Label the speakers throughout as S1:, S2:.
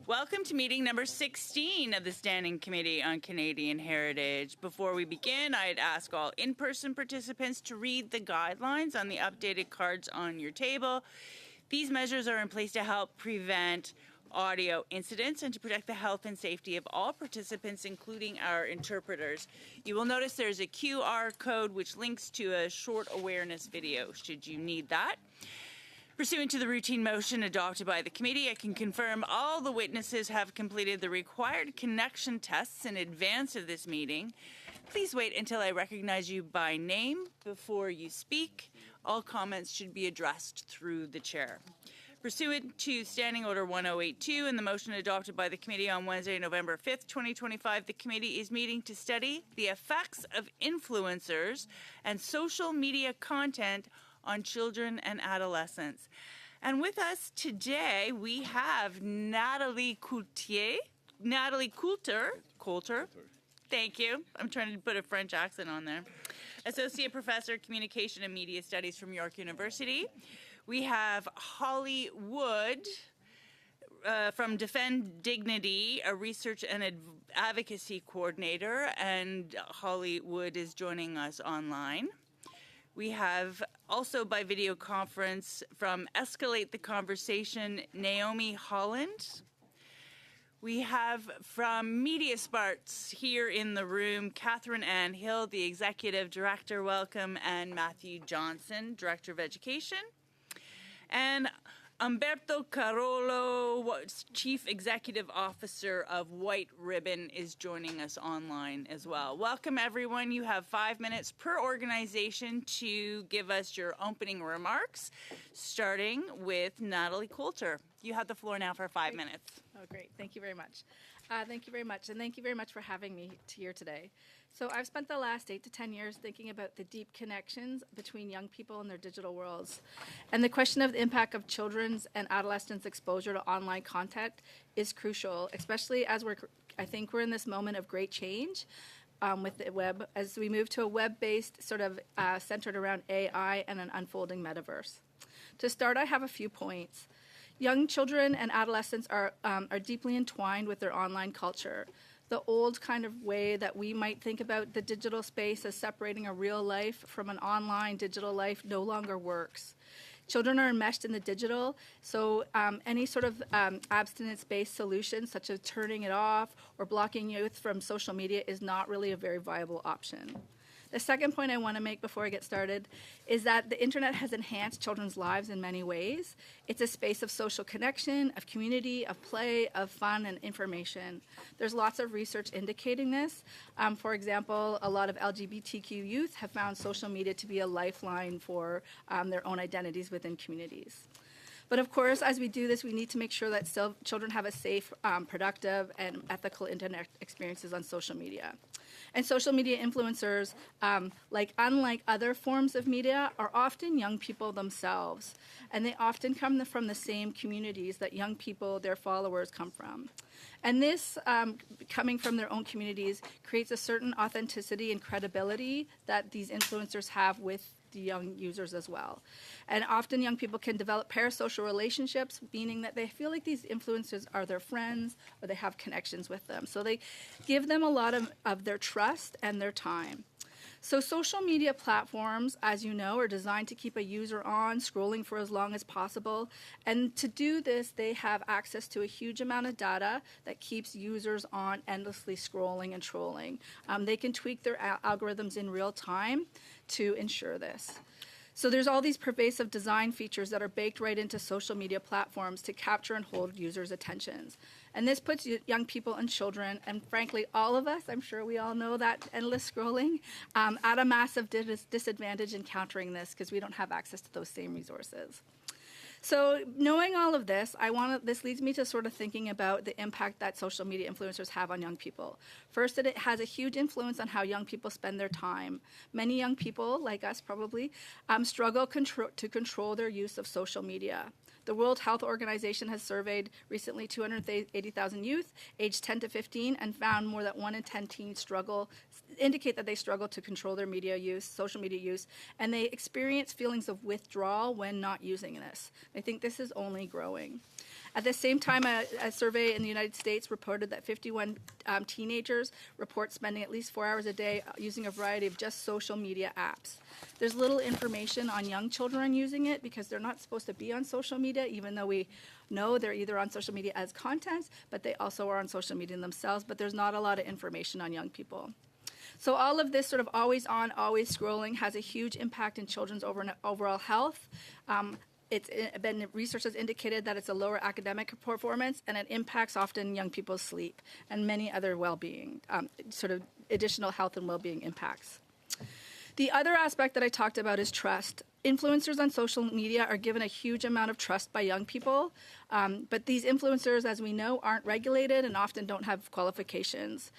S1: Welcome to meeting number 16 of the Standing Committee on Canadian Heritage. Before we begin, I'd ask all in-person participants to read the guidelines on the updated cards on your table. These measures are in place to help prevent audio incidents and to protect the health and safety of all participants, including our interpreters. You will notice there's a QR code which links to a short awareness video should you need that. Pursuant to the routine motion adopted by the committee, I can confirm all the witnesses have completed the required connection tests in advance of this meeting. Please wait until I recognize you by name before you speak. All comments should be addressed through the chair. Pursuant to Standing Order 1082 and the motion adopted by the committee on Wednesday, November 5th, 2025, the committee is meeting to study the effects of influencers and social media content on children and adolescents. And with us today, we have Natalie Coulter. Thank you. I'm trying to put a French accent on there. Associate Professor, Communication and Media Studies from York University. We have Holly Wood from Defend Dignity, a research and advocacy coordinator, and Holly Wood is joining us online. We have also by video conference from Escalate the Conversation, Naomi Holland. We have from Media Sparks here in the room, Catherine Ann Hill, the Executive Director, welcome, and Matthew Johnson, Director of Education. And Umberto Carollo, Chief Executive Officer of White Ribbon, is joining us online as well. Welcome, everyone. You have 5 minutes per organization to give us your opening remarks, starting with Natalie Coulter. You have the floor now for 5 minutes.
S2: Oh, great. Thank you very much. Thank you very much. And thank you very much for having me here today. So I've spent the last 8 to 10 years thinking about the deep connections between young people and their digital worlds. And the question of the impact of children's and adolescents' exposure to online content is crucial, especially as I think we're in this moment of great change with the web, as we move to a web-based sort of centered around AI and an unfolding metaverse. To start, I have a few points. Young children and adolescents are deeply entwined with their online culture. The old kind of way that we might think about the digital space as separating a real life from an online digital life no longer works. Children are enmeshed in the digital, so any sort of abstinence-based solution, such as turning it off or blocking youth from social media, is not really a very viable option. The second point I want to make before I get started is that the internet has enhanced children's lives in many ways. It's a space of social connection, of community, of play, of fun, and information. There's lots of research indicating this. For example, a lot of LGBTQ youth have found social media to be a lifeline for their own identities within communities. But of course, as we do this, we need to make sure that children have a safe, productive, and ethical internet experiences on social media. And social media influencers, unlike other forms of media, are often young people themselves. And they often come from the same communities that young people, their followers, come from. And this, coming from their own communities, creates a certain authenticity and credibility that these influencers have with the young users as well. And often young people can develop parasocial relationships, meaning that they feel like these influencers are their friends or they have connections with them. So they give them a lot of their trust and their time. So social media platforms, as you know, are designed to keep a user on, scrolling for as long as possible. And to do this, they have access to a huge amount of data that keeps users on endlessly scrolling and trolling. They can tweak their algorithms in real time to ensure this. So there's all these pervasive design features that are baked right into social media platforms to capture and hold users' attentions. And this puts young people and children, and frankly, all of us, I'm sure we all know that endless scrolling, at a massive disadvantage in countering this because we don't have access to those same resources. So knowing all of this, this leads me to sort of thinking about the impact that social media influencers have on young people. First, it has a huge influence on how young people spend their time. Many young people, like us probably, struggle to control their use of social media. The World Health Organization has surveyed recently 280,000 youth aged 10 to 15 and found more than 1 in 10 teens indicate that they struggle to control their media use, social media use, and they experience feelings of withdrawal when not using this. I think this is only growing. At the same time, a survey in the United States reported that 51 teenagers report spending at least 4 hours a day using a variety of just social media apps. There's little information on young children using it because they're not supposed to be on social media, even though we know they're either on social media as content, but they also are on social media themselves, but there's not a lot of information on young people. So all of this sort of always on, always scrolling has a huge impact in children's overall health. It's been, research has indicated that it's a lower academic performance, and it impacts often young people's sleep and many other well-being, sort of additional health and well-being impacts. The other aspect that I talked about is trust. Influencers on social media are given a huge amount of trust by young people, but these influencers, as we know, aren't regulated and often don't have qualifications.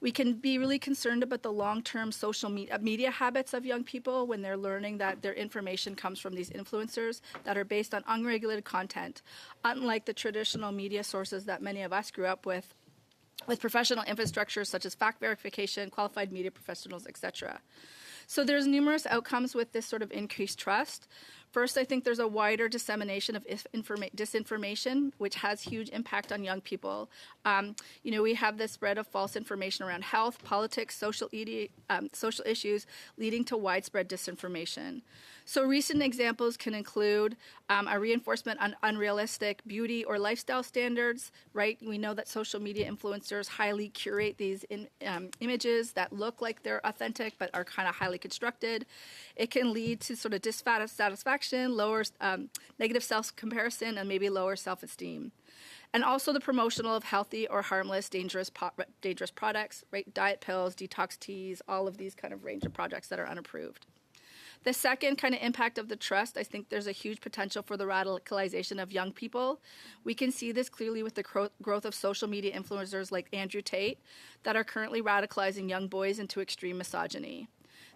S2: We can be really concerned about the long-term social media habits of young people when they're learning that their information comes from these influencers that are based on unregulated content, unlike the traditional media sources that many of us grew up with professional infrastructure such as fact verification, qualified media professionals, etc. So there's numerous outcomes with this sort of increased trust. First, I think there's a wider dissemination of disinformation, which has huge impact on young people. We have this spread of false information around health, politics, social issues, leading to widespread disinformation. So recent examples can include a reinforcement on unrealistic beauty or lifestyle standards, right? We know that social media influencers highly curate these images that look like they're authentic but are kind of highly constructed. It can lead to sort of dissatisfaction, lower negative self-comparison, and maybe lower self-esteem. And also the promotional of healthy or harmless, dangerous products, right? Diet pills, detox teas, all of these kind of range of products that are unapproved. The second kind of impact of the trust, I think there's a huge potential for the radicalization of young people. We can see this clearly with the growth of social media influencers like Andrew Tate that are currently radicalizing young boys into extreme misogyny.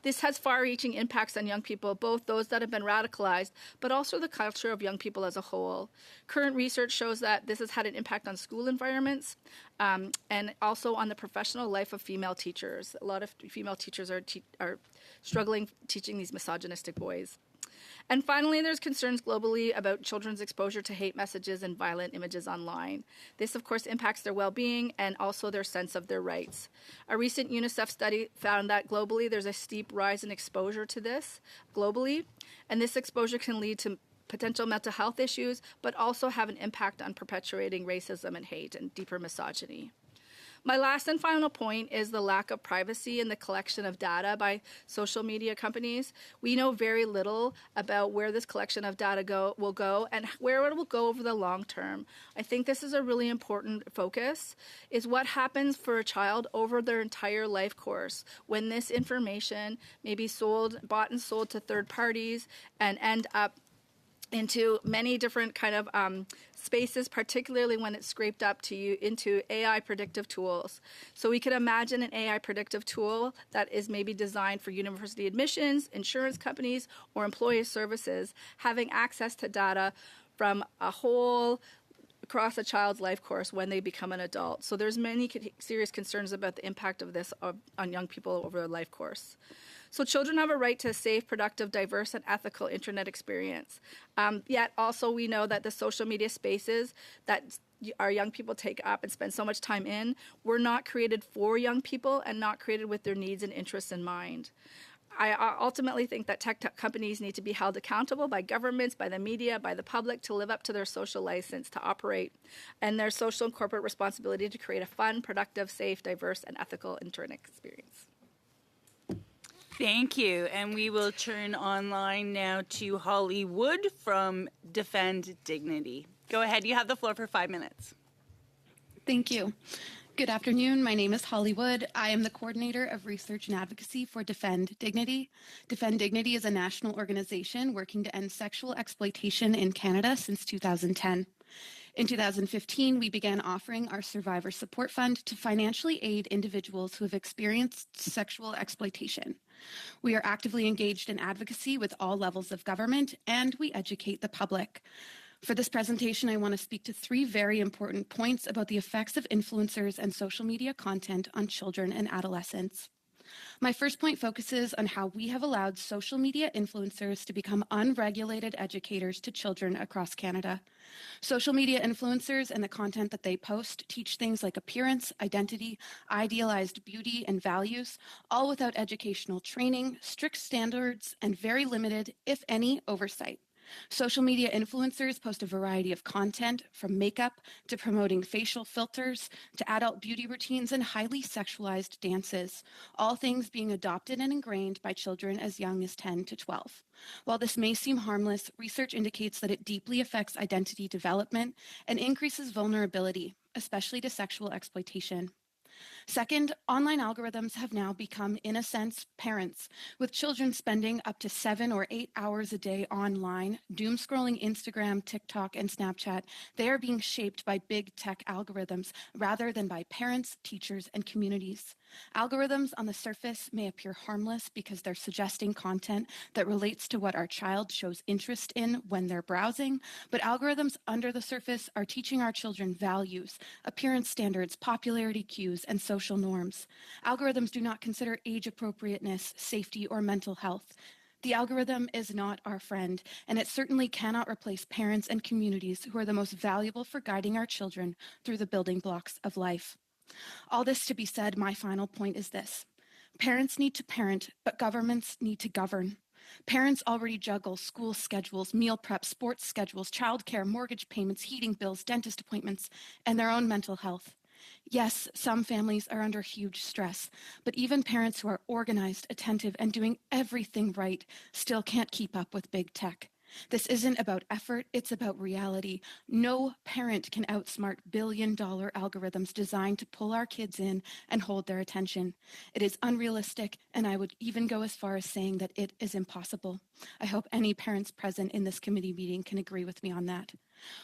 S2: This has far-reaching impacts on young people, both those that have been radicalized, but also the culture of young people as a whole. Current research shows that this has had an impact on school environments and also on the professional life of female teachers. A lot of female teachers are struggling teaching these misogynistic boys. And finally, there's concerns globally about children's exposure to hate messages and violent images online. This, of course, impacts their well-being and also their sense of their rights. A recent UNICEF study found that globally there's a steep rise in exposure to this globally, and this exposure can lead to potential mental health issues, but also have an impact on perpetuating racism and hate and deeper misogyny. My last and final point is the lack of privacy in the collection of data by social media companies. We know very little about where this collection of data will go and where it will go over the long term. I think this is a really important focus, is what happens for a child over their entire life course when this information may be bought and sold to third parties and end up into many different kind of spaces, particularly when it's scraped up into AI predictive tools. So we could imagine an AI predictive tool that is maybe designed for university admissions, insurance companies, or employee services, having access to data from a whole across a child's life course when they become an adult. So there's many serious concerns about the impact of this on young people over their life course. So children have a right to a safe, productive, diverse, and ethical internet experience. Yet also we know that the social media spaces that our young people take up and spend so much time in were not created for young people and not created with their needs and interests in mind. I ultimately think that tech companies need to be held accountable by governments, by the media, by the public to live up to their social license to operate and their social and corporate responsibility to create a fun, productive, safe, diverse, and ethical internet experience.
S1: Thank you. And we will turn online now to Holly Wood from Defend Dignity. Go ahead. You have the floor for 5 minutes.
S3: Thank you. Good afternoon. My name is Holly Wood. I am the coordinator of research and advocacy for Defend Dignity. Defend Dignity is a national organization working to end sexual exploitation in Canada since 2010. In 2015, we began offering our Survivor Support Fund to financially aid individuals who have experienced sexual exploitation. We are actively engaged in advocacy with all levels of government, and we educate the public. For this presentation, I want to speak to 3 very important points about the effects of influencers and social media content on children and adolescents. My first point focuses on how we have allowed social media influencers to become unregulated educators to children across Canada. Social media influencers and the content that they post teach things like appearance, identity, idealized beauty, and values, all without educational training, strict standards, and very limited, if any, oversight. Social media influencers post a variety of content, from makeup to promoting facial filters to adult beauty routines and highly sexualized dances, all things being adopted and ingrained by children as young as 10 to 12. While this may seem harmless, research indicates that it deeply affects identity development and increases vulnerability, especially to sexual exploitation. Second, online algorithms have now become, in a sense, parents, with children spending up to 7 or 8 hours a day online, doom scrolling Instagram, TikTok, and Snapchat. They are being shaped by big tech algorithms rather than by parents, teachers, and communities. Algorithms on the surface may appear harmless because they're suggesting content that relates to what our child shows interest in when they're browsing, but algorithms under the surface are teaching our children values, appearance standards, popularity cues, and social norms. Algorithms do not consider age appropriateness, safety, or mental health. The algorithm is not our friend, and it certainly cannot replace parents and communities who are the most valuable for guiding our children through the building blocks of life. All this to be said, my final point is this. Parents need to parent, but governments need to govern. Parents already juggle school schedules, meal prep, sports schedules, childcare, mortgage payments, heating bills, dentist appointments, and their own mental health. Yes, some families are under huge stress, but even parents who are organized, attentive, and doing everything right still can't keep up with big tech. This isn't about effort, it's about reality. No parent can outsmart billion-dollar algorithms designed to pull our kids in and hold their attention. It is unrealistic, and I would even go as far as saying that it is impossible. I hope any parents present in this committee meeting can agree with me on that.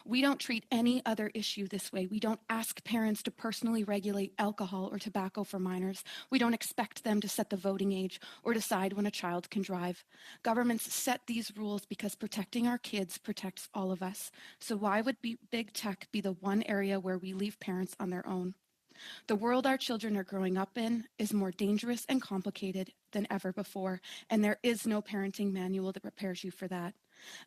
S3: We don't treat any other issue this way. We don't ask parents to personally regulate alcohol or tobacco for minors. We don't expect them to set the voting age or decide when a child can drive. Governments set these rules because protecting our kids protects all of us. So why would big tech be the one area where we leave parents on their own? The world our children are growing up in is more dangerous and complicated than ever before, and there is no parenting manual that prepares you for that.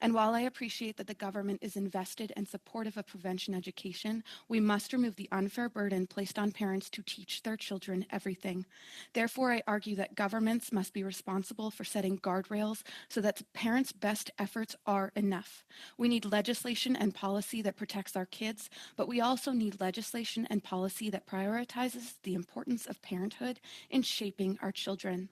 S3: And while I appreciate that the government is invested and supportive of prevention education, we must remove the unfair burden placed on parents to teach their children everything. Therefore, I argue that governments must be responsible for setting guardrails so that parents' best efforts are enough. We need legislation and policy that protects our kids, but we also need legislation and policy that prioritizes the importance of parenthood in shaping our children.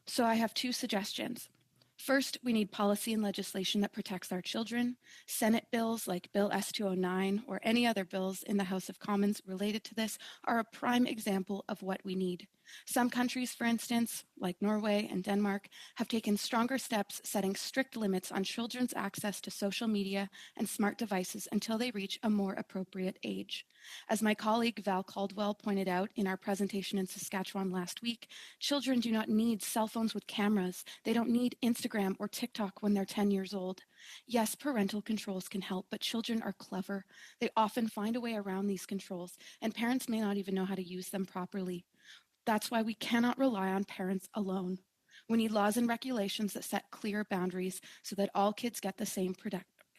S3: So I have two suggestions. First, we need policy and legislation that protects our children. Senate bills like Bill S-209 or any other bills in the House of Commons related to this are a prime example of what we need. Some countries, for instance, like Norway and Denmark, have taken stronger steps setting strict limits on children's access to social media and smart devices until they reach a more appropriate age. As my colleague Val Caldwell pointed out in our presentation in Saskatchewan last week, children do not need cell phones with cameras. They don't need Instagram or TikTok when they're 10 years old. Yes, parental controls can help, but children are clever. They often find a way around these controls, and parents may not even know how to use them properly. That's why we cannot rely on parents alone. We need laws and regulations that set clear boundaries so that all kids get the same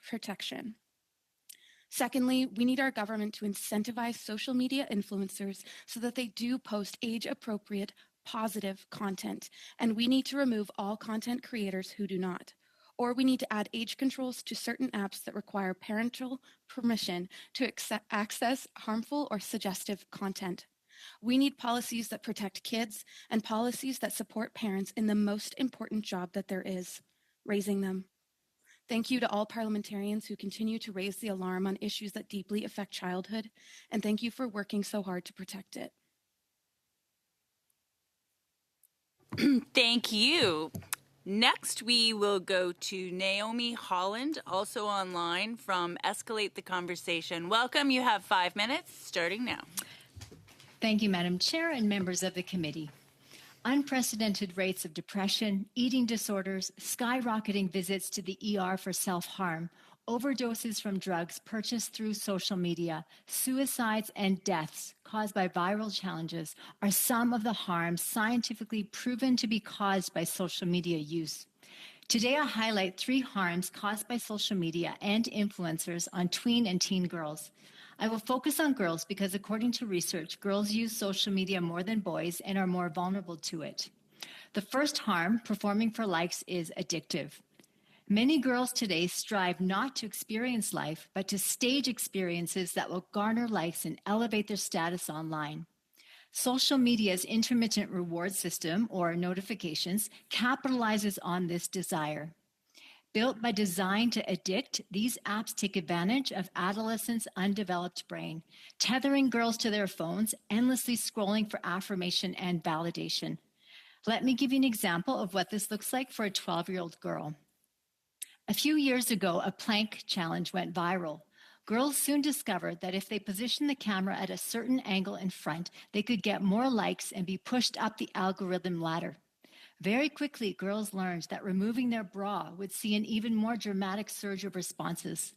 S3: protection. Secondly, we need our government to incentivize social media influencers so that they do post age-appropriate, positive content, and we need to remove all content creators who do not. Or we need to add age controls to certain apps that require parental permission to access harmful or suggestive content. We need policies that protect kids and policies that support parents in the most important job that there is, raising them. Thank you to all parliamentarians who continue to raise the alarm on issues that deeply affect childhood, and thank you for working so hard to protect it.
S1: Thank you. Next, we will go to Naomi Holland, also online from Escalate the Conversation. Welcome. You have 5 minutes, starting now.
S4: Thank you, Madam Chair and members of the committee. unprecedented rates of depression, eating disorders, skyrocketing visits to the ER for self-harm, overdoses from drugs purchased through social media, suicides, and deaths caused by viral challenges are some of the harms scientifically proven to be caused by social media use. Today, I highlight 3 harms caused by social media and influencers on tween and teen girls. I will focus on girls because, according to research, girls use social media more than boys and are more vulnerable to it. The first harm, performing for likes, is addictive. Many girls today strive not to experience life, but to stage experiences that will garner likes and elevate their status online. Social media's intermittent reward system, or notifications, capitalizes on this desire. Built by design to addict, these apps take advantage of adolescents' undeveloped brain, tethering girls to their phones, endlessly scrolling for affirmation and validation. Let me give you an example of what this looks like for a 12-year-old girl. A few years ago, a plank challenge went viral. Girls soon discovered that if they positioned the camera at a certain angle in front, they could get more likes and be pushed up the algorithm ladder. Very quickly, girls learned that removing their bra would see an even more dramatic surge of responses.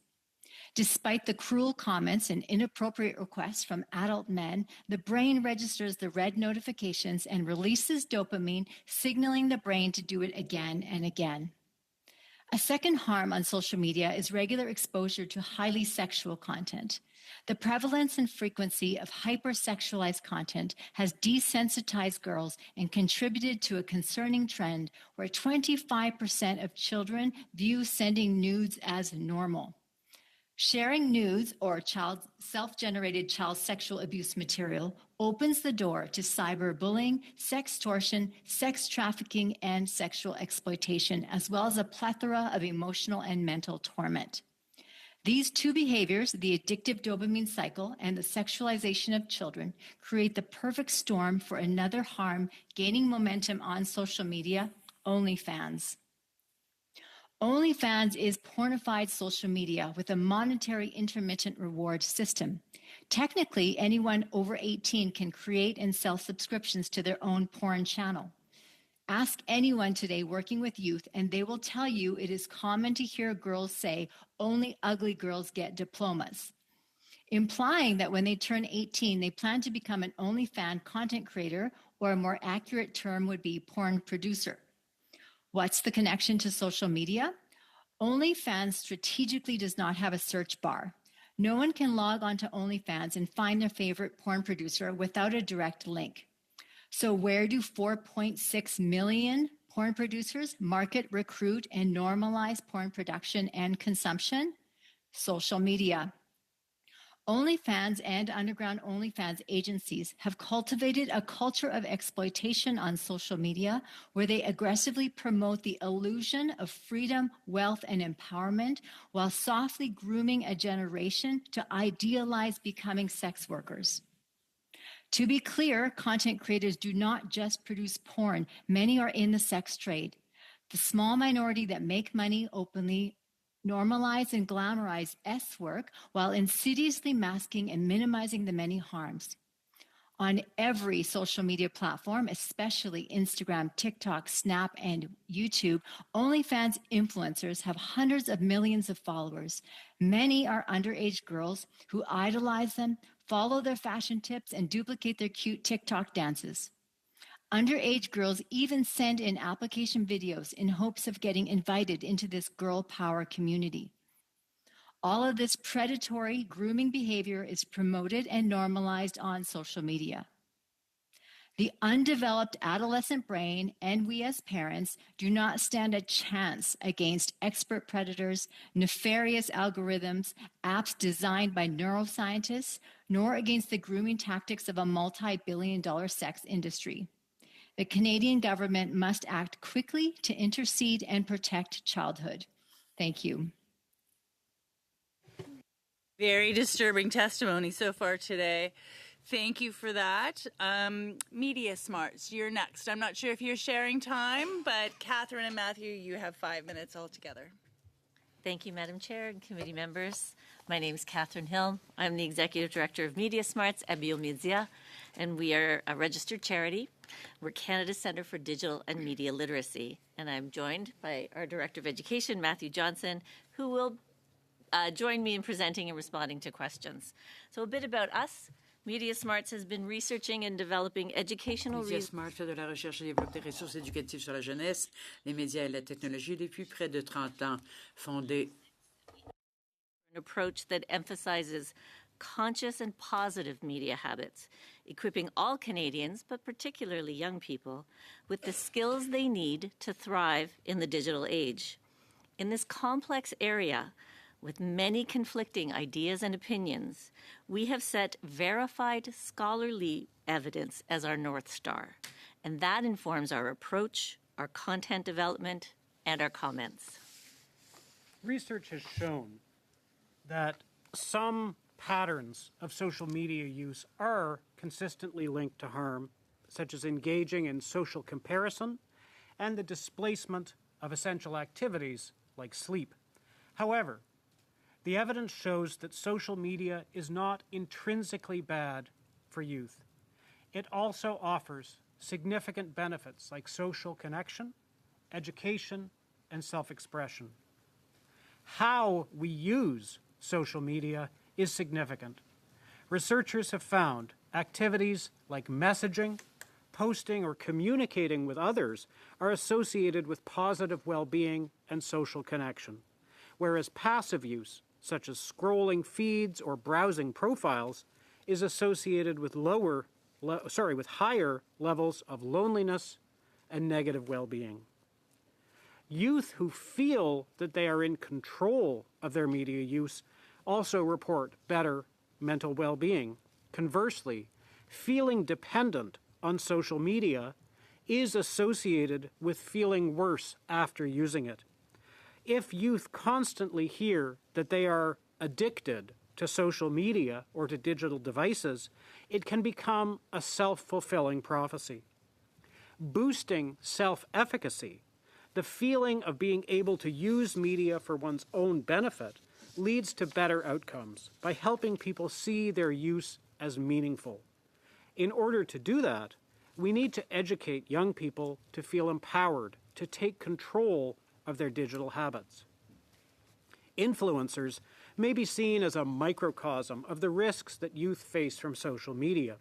S4: Despite the cruel comments and inappropriate requests from adult men, the brain registers the red notifications and releases dopamine, signaling the brain to do it again and again. A second harm on social media is regular exposure to highly sexual content. The prevalence and frequency of hypersexualized content has desensitized girls and contributed to a concerning trend where 25% of children view sending nudes as normal. Sharing nudes or self-generated child sexual abuse material opens the door to cyberbullying, sextortion, sex trafficking, and sexual exploitation, as well as a plethora of emotional and mental torment. These 2 behaviors, the addictive dopamine cycle and the sexualization of children, create the perfect storm for another harm gaining momentum on social media: OnlyFans. OnlyFans is pornified social media with a monetary intermittent reward system. Technically, anyone over 18 can create and sell subscriptions to their own porn channel. Ask anyone today working with youth, and they will tell you it is common to hear girls say, "Only ugly girls get diplomas," implying that when they turn 18, they plan to become an OnlyFans content creator, or a more accurate term would be porn producer. What's the connection to social media? OnlyFans strategically does not have a search bar. No one can log on to OnlyFans and find their favorite porn producer without a direct link. So where do 4.6 million porn producers market, recruit, and normalize porn production and consumption? Social media. OnlyFans and underground OnlyFans agencies have cultivated a culture of exploitation on social media where they aggressively promote the illusion of freedom, wealth, and empowerment while softly grooming a generation to idealize becoming sex workers. To be clear, content creators do not just produce porn. Many are in the sex trade. The small minority that make money openly normalize and glamorize S-work while insidiously masking and minimizing the many harms. On every social media platform, especially Instagram, TikTok, Snap, and YouTube, OnlyFans influencers have hundreds of millions of followers. Many are underage girls who idolize them, follow their fashion tips, and duplicate their cute TikTok dances. Underage girls even send in application videos in hopes of getting invited into this girl power community. All of this predatory grooming behavior is promoted and normalized on social media. The undeveloped adolescent brain and we as parents do not stand a chance against expert predators, nefarious algorithms, apps designed by neuroscientists, nor against the grooming tactics of a multi-billion-dollar sex industry. The Canadian government must act quickly to intercede and protect childhood. Thank you.
S1: Very disturbing testimony so far today. Thank you for that. Media Smarts, you're next. I'm not sure if you're sharing time, but Catherine and Matthew, you have 5 minutes altogether.
S5: Thank you, Madam Chair and committee members. My name is Catherine Hill. I'm the Executive Director of Media Smarts at Biomedia, and we are a registered charity. We're Canada's Centre for Digital and Media Literacy, and I'm joined by our Director of Education, Matthew Johnson, who will join me in presenting and responding to questions. So a bit about us. Media Smarts has been researching and developing educational
S6: Media Smart fait de la recherche et développe des ressources éducatives sur la jeunesse, les médias et la technologie depuis près de 30 ans, fondé
S5: an approach that emphasizes conscious and positive media habits, equipping all Canadians, but particularly young people, with the skills they need to thrive in the digital age. In this complex area, with many conflicting ideas and opinions, we have set verified scholarly evidence as our North Star, and that informs our approach, our content development, and our comments.
S7: Research has shown that some patterns of social media use are consistently linked to harm, such as engaging in social comparison and the displacement of essential activities like sleep. However, the evidence shows that social media is not intrinsically bad for youth. It also offers significant benefits like social connection, education, and self-expression. How we use social media is significant. Researchers have found activities like messaging, posting, or communicating with others are associated with positive well-being and social connection, whereas passive use, such as scrolling feeds or browsing profiles, is associated with higher levels of loneliness and negative well-being. Youth who feel that they are in control of their media use also report better mental well-being. Conversely, feeling dependent on social media is associated with feeling worse after using it. If youth constantly hear that they are addicted to social media or to digital devices, it can become a self-fulfilling prophecy. Boosting self-efficacy, the feeling of being able to use media for one's own benefit, leads to better outcomes by helping people see their use as meaningful. In order to do that, we need to educate young people to feel empowered, to take control of their digital habits. Influencers may be seen as a microcosm of the risks that youth face from social media.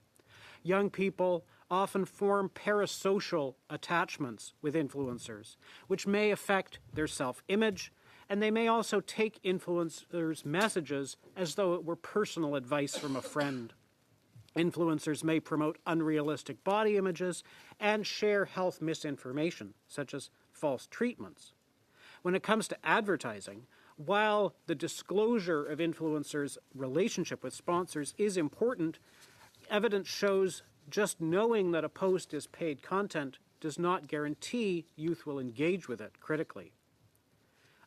S7: Young people often form parasocial attachments with influencers, which may affect their self-image, and they may also take influencers' messages as though it were personal advice from a friend. Influencers may promote unrealistic body images and share health misinformation, such as false treatments. When it comes to advertising, while the disclosure of influencers' relationship with sponsors is important, evidence shows just knowing that a post is paid content does not guarantee youth will engage with it critically.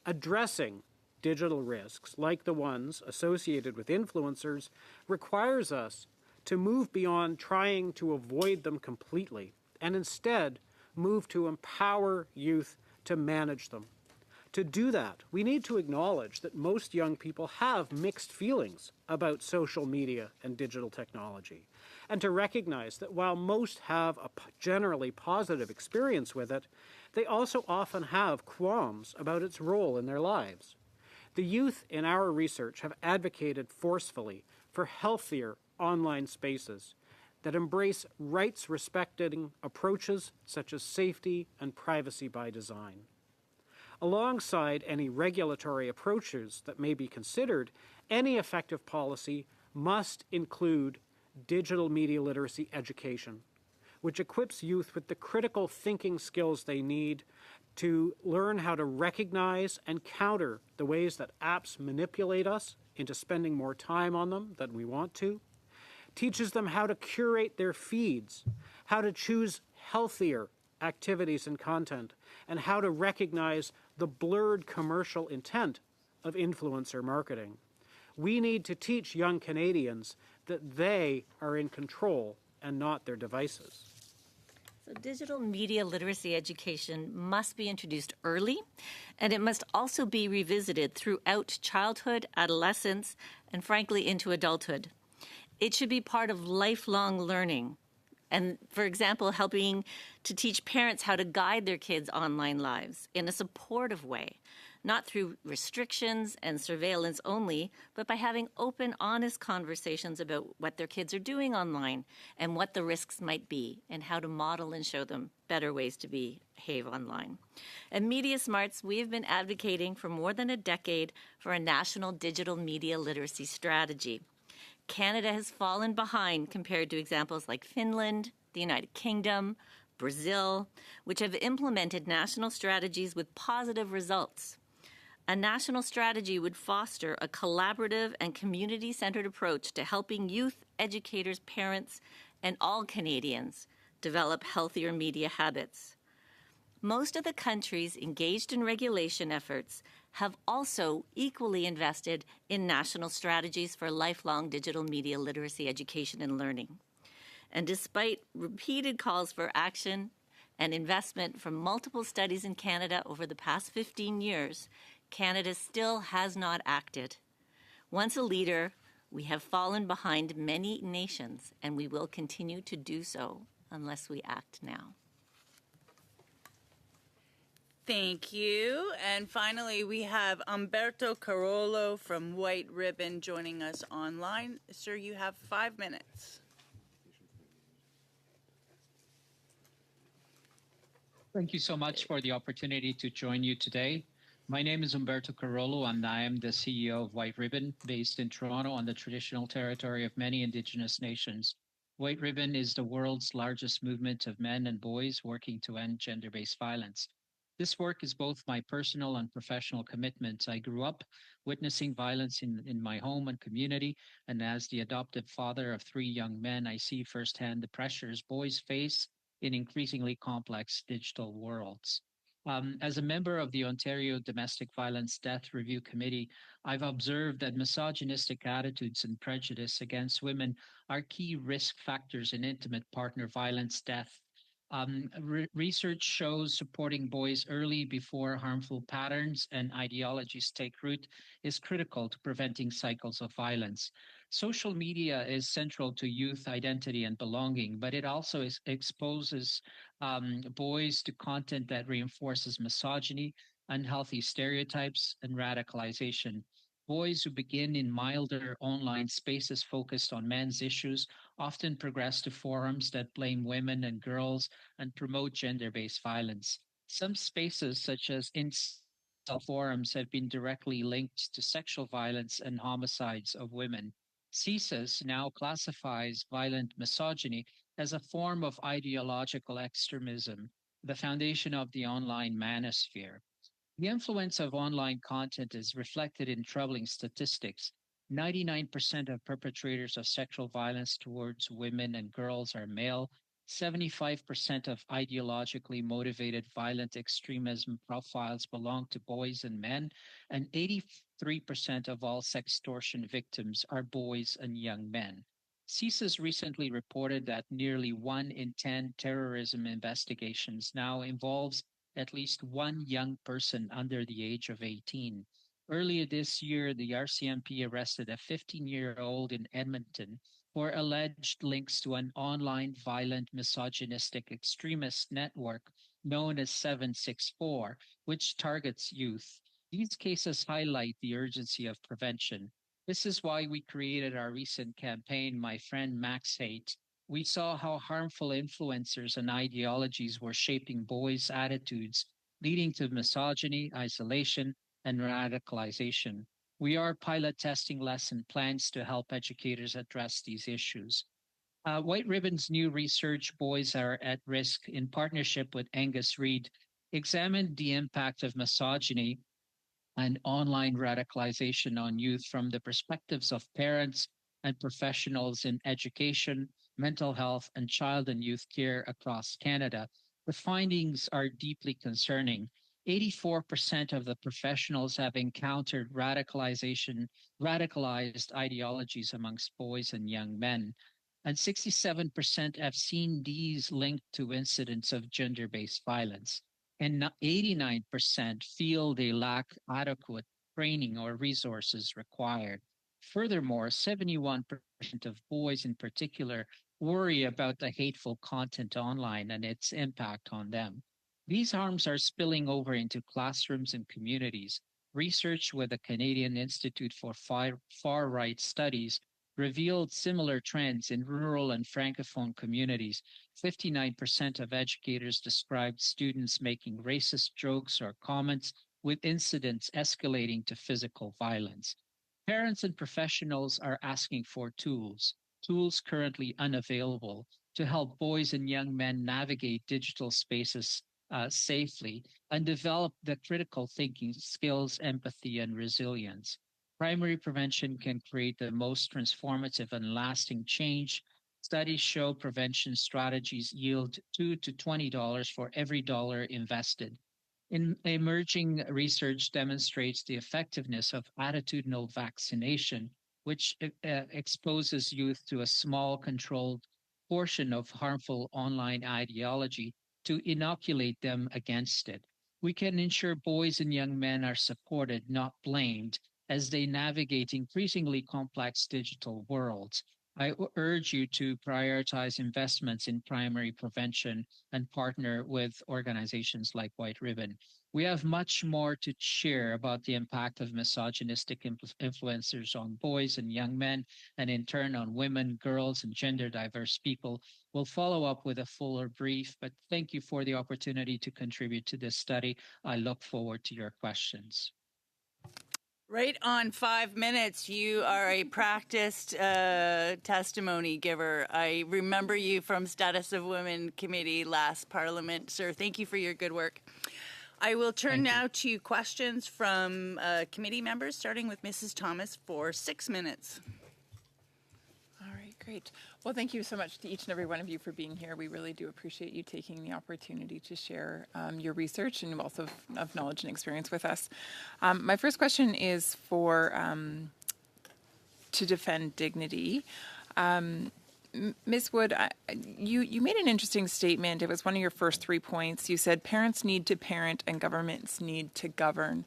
S7: Addressing digital risks, like the ones associated with influencers, requires us to move beyond trying to avoid them completely and instead move to empower youth to manage them. To do that, we need to acknowledge that most young people have mixed feelings about social media and digital technology, and to recognize that while most have a generally positive experience with it, they also often have qualms about its role in their lives. The youth in our research have advocated forcefully for healthier online spaces that embrace rights-respecting approaches such as safety and privacy by design. Alongside any regulatory approaches that may be considered, any effective policy must include digital media literacy education, which equips youth with the critical thinking skills they need to learn how to recognize and counter the ways that apps manipulate us into spending more time on them than we want to, teaches them how to curate their feeds, how to choose healthier activities and content, and how to recognize the blurred commercial intent of influencer marketing. We need to teach young Canadians that they are in control and not their devices.
S5: So digital media literacy education must be introduced early, and it must also be revisited throughout childhood, adolescence, and frankly into adulthood. It should be part of lifelong learning. And, for example, helping to teach parents how to guide their kids' online lives in a supportive way, not through restrictions and surveillance only, but by having open, honest conversations about what their kids are doing online and what the risks might be and how to model and show them better ways to behave online. At Media Smarts, we have been advocating for more than a decade for a national digital media literacy strategy. Canada has fallen behind compared to examples like Finland, the United Kingdom, Brazil, which have implemented national strategies with positive results. A national strategy would foster a collaborative and community-centered approach to helping youth, educators, parents, and all Canadians develop healthier media habits. Most of the countries engaged in regulation efforts have also equally invested in national strategies for lifelong digital media literacy education and learning. And despite repeated calls for action and investment from multiple studies in Canada over the past 15 years, Canada still has not acted. Once a leader, we have fallen behind many nations, and we will continue to do so unless we act now.
S1: Thank you. And finally, we have Umberto Carollo from White Ribbon joining us online. Sir, you have 5 minutes.
S8: Thank you so much for the opportunity to join you today. My name is Umberto Carollo, and I am the CEO of White Ribbon, based in Toronto on the traditional territory of many Indigenous nations. White Ribbon is the world's largest movement of men and boys working to end gender-based violence. This work is both my personal and professional commitment. I grew up witnessing violence in my home and community, and as the adopted father of 3 young men, I see firsthand the pressures boys face in increasingly complex digital worlds. As a member of the Ontario Domestic Violence Death Review Committee, I've observed that misogynistic attitudes and prejudice against women are key risk factors in intimate partner violence death. Research shows supporting boys early before harmful patterns and ideologies take root is critical to preventing cycles of violence. Social media is central to youth identity and belonging, but it also exposes boys to content that reinforces misogyny, unhealthy stereotypes, and radicalization. Boys who begin in milder online spaces focused on men's issues often progress to forums that blame women and girls and promote gender-based violence. Some spaces, such as incel forums, have been directly linked to sexual violence and homicides of women. CSIS now classifies violent misogyny as a form of ideological extremism, the foundation of the online manosphere. The influence of online content is reflected in troubling statistics. 99% of perpetrators of sexual violence towards women and girls are male. 75% of ideologically motivated violent extremism profiles belong to boys and men, and 83% of all sextortion victims are boys and young men. CSIS recently reported that nearly 1 in 10 terrorism investigations now involves at least one young person under the age of 18. Earlier this year, the RCMP arrested a 15-year-old in Edmonton for alleged links to an online violent misogynistic extremist network known as 764, which targets youth. These cases highlight the urgency of prevention. This is why we created our recent campaign, My Friend Max Hate. We saw how harmful influencers and ideologies were shaping boys' attitudes, leading to misogyny, isolation, and radicalization. We are pilot testing lesson plans to help educators address these issues. White Ribbon's new research, Boys Are at Risk, in partnership with Angus Reid, examined the impact of misogyny and online radicalization on youth from the perspectives of parents and professionals in education, mental health, and child and youth care across Canada. The findings are deeply concerning. 84% of the professionals have encountered radicalized ideologies amongst boys and young men. And 67% have seen these linked to incidents of gender-based violence. And 89% feel they lack adequate training or resources required. Furthermore, 71% of boys in particular worry about the hateful content online and its impact on them. These harms are spilling over into classrooms and communities. Research with the Canadian Institute for Far Right Studies revealed similar trends in rural and francophone communities. 59% of educators described students making racist jokes or comments, with incidents escalating to physical violence. Parents and professionals are asking for tools currently unavailable, to help boys and young men navigate digital spaces safely and develop the critical thinking skills, empathy, and resilience. Primary prevention can create the most transformative and lasting change. Studies show prevention strategies yield $2 to $20 for every dollar invested. Emerging research demonstrates the effectiveness of attitudinal vaccination, which exposes youth to a small, controlled portion of harmful online ideology to inoculate them against it. We can ensure boys and young men are supported, not blamed, as they navigate increasingly complex digital worlds. I urge you to prioritize investments in primary prevention and partner with organizations like White Ribbon. We have much more to share about the impact of misogynistic influencers on boys and young men, and in turn on women, girls, and gender diverse people. We'll follow up with a fuller brief, but thank you for the opportunity to contribute to this study. I look forward to your questions.
S1: Right on 5 minutes. You are a practiced testimony giver. I remember you from Status of Women Committee last Parliament. Sir, thank you for your good work. I will turn now to questions from committee members, starting with Mrs. Thomas for 6 minutes.
S9: All right, great. Well, thank you so much to each and every one of you for being here. We really do appreciate you taking the opportunity to share your research and wealth of knowledge and experience with us. My first question is for To Defend Dignity. Ms. Wood, you made an interesting statement. It was one of your first 3 points. You said parents need to parent and governments need to govern.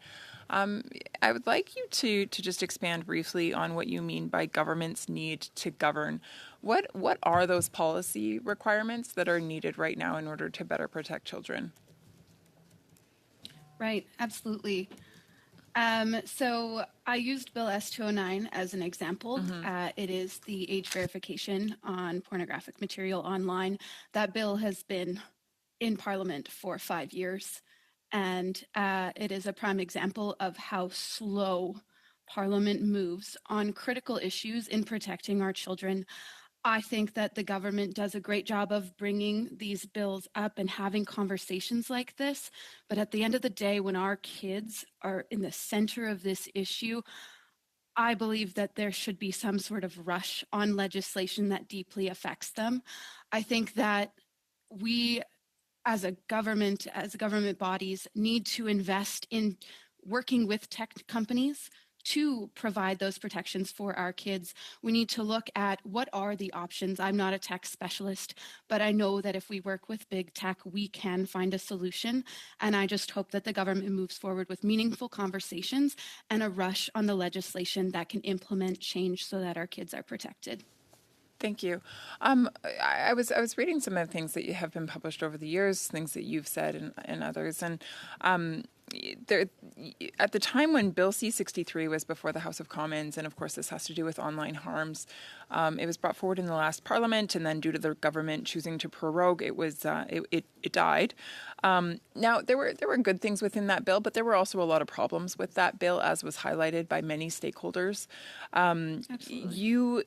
S9: I would like you to just expand briefly on what you mean by governments need to govern. What are those policy requirements that are needed right now in order to better protect children?
S3: Right, absolutely. So I used Bill S-209 as an example. It is the age verification on pornographic material online. That bill has been in Parliament for 5 years, and it is a prime example of how slow Parliament moves on critical issues in protecting our children. I think that the government does a great job of bringing these bills up and having conversations like this. But at the end of the day, when our kids are in the center of this issue, I believe that there should be some sort of rush on legislation that deeply affects them. I think that we, as a government bodies, need to invest in working with tech companies to provide those protections for our kids. We need to look at what are the options. I'm not a tech specialist, but I know that if we work with big tech, we can find a solution. And I just hope that the government moves forward with meaningful conversations and a rush on the legislation that can implement change so that our kids are protected.
S9: Thank you. I was reading some of the things that you have been published over the years, things that you've said and others, and there, at the time when Bill C-63 was before the House of Commons, and of course this has to do with online harms, it was brought forward in the last Parliament, and then due to the government choosing to prorogue, it died. Now there were good things within that bill, but there were also a lot of problems with that bill, as was highlighted by many stakeholders. You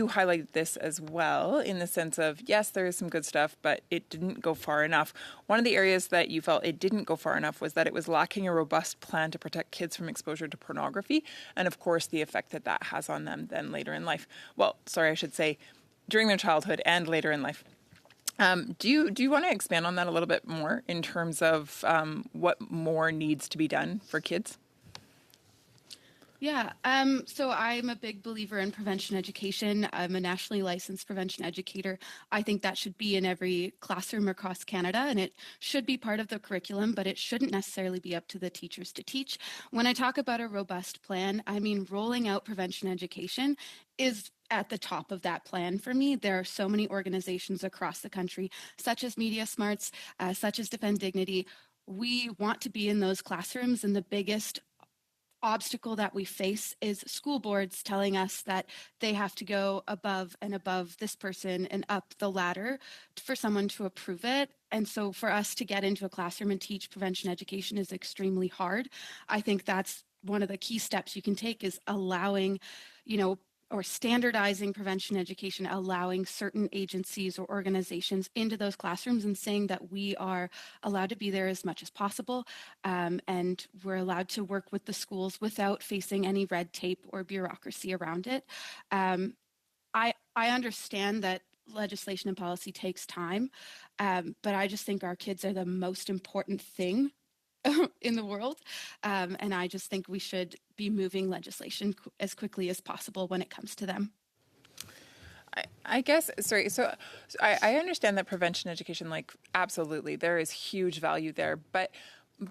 S9: highlighted this as well, in the sense of, yes, there is some good stuff, but it didn't go far enough. One of the areas that you felt it didn't go far enough was that it was lacking a robust plan to protect kids from exposure to pornography, and of course the effect that has on them then later in life. Well, sorry, I should say during their childhood and later in life. Do you want to expand on that a little bit more in terms of what more needs to be done for kids?
S3: Yeah, so I'm a big believer in prevention education. I'm a nationally licensed prevention educator. I think that should be in every classroom across Canada, and it should be part of the curriculum, but it shouldn't necessarily be up to the teachers to teach. When I talk about a robust plan, I mean rolling out prevention education is at the top of that plan for me. There are so many organizations across the country, such as Media Smarts, such as Defend Dignity. We want to be in those classrooms, and the biggest obstacle that we face is school boards telling us that they have to go above and above this person and up the ladder for someone to approve it. And so for us to get into a classroom and teach prevention education is extremely hard. I think that's one of the key steps you can take is allowing, or standardizing prevention education, allowing certain agencies or organizations into those classrooms and saying that we are allowed to be there as much as possible, and we're allowed to work with the schools without facing any red tape or bureaucracy around it. I understand that legislation and policy takes time, but I just think our kids are the most important thing in the world. And I just think we should be moving legislation as quickly as possible when it comes to them.
S9: I guess, sorry, so I understand that prevention education, like, absolutely, there is huge value there. But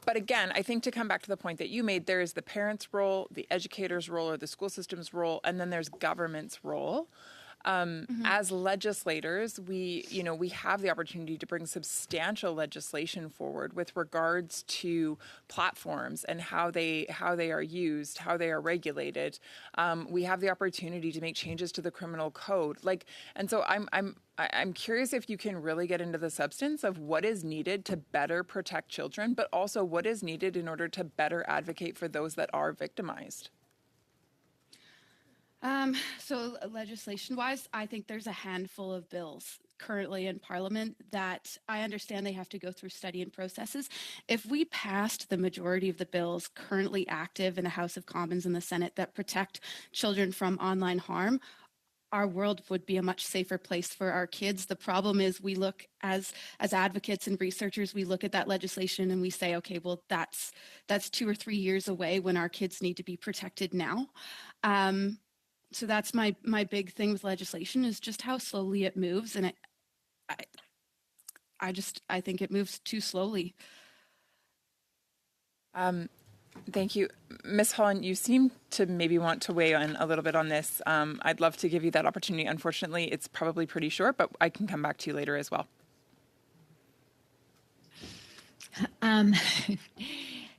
S9: again, I think to come back to the point that you made, there is the parents' role, the educator's role, or the school system's role, and then there's government's role. As legislators, we have the opportunity to bring substantial legislation forward with regards to platforms and how they are used, how they are regulated. We have the opportunity to make changes to the criminal code, and so I'm curious if you can really get into the substance of what is needed to better protect children, but also what is needed in order to better advocate for those that are victimized.
S3: So legislation-wise, I think there's a handful of bills currently in Parliament that I understand they have to go through study and processes. If we passed the majority of the bills currently active in the House of Commons and the Senate that protect children from online harm, our world would be a much safer place for our kids. The problem is we look as advocates and researchers, we look at that legislation and we say, okay, well, that's 2 or 3 years away when our kids need to be protected now. So that's my big thing with legislation is just how slowly it moves, and I think it moves too slowly.
S9: Thank you. Ms. Holland, you seem to maybe want to weigh in a little bit on this. I'd love to give you that opportunity. Unfortunately, it's probably pretty short, but I can come back to you later as well.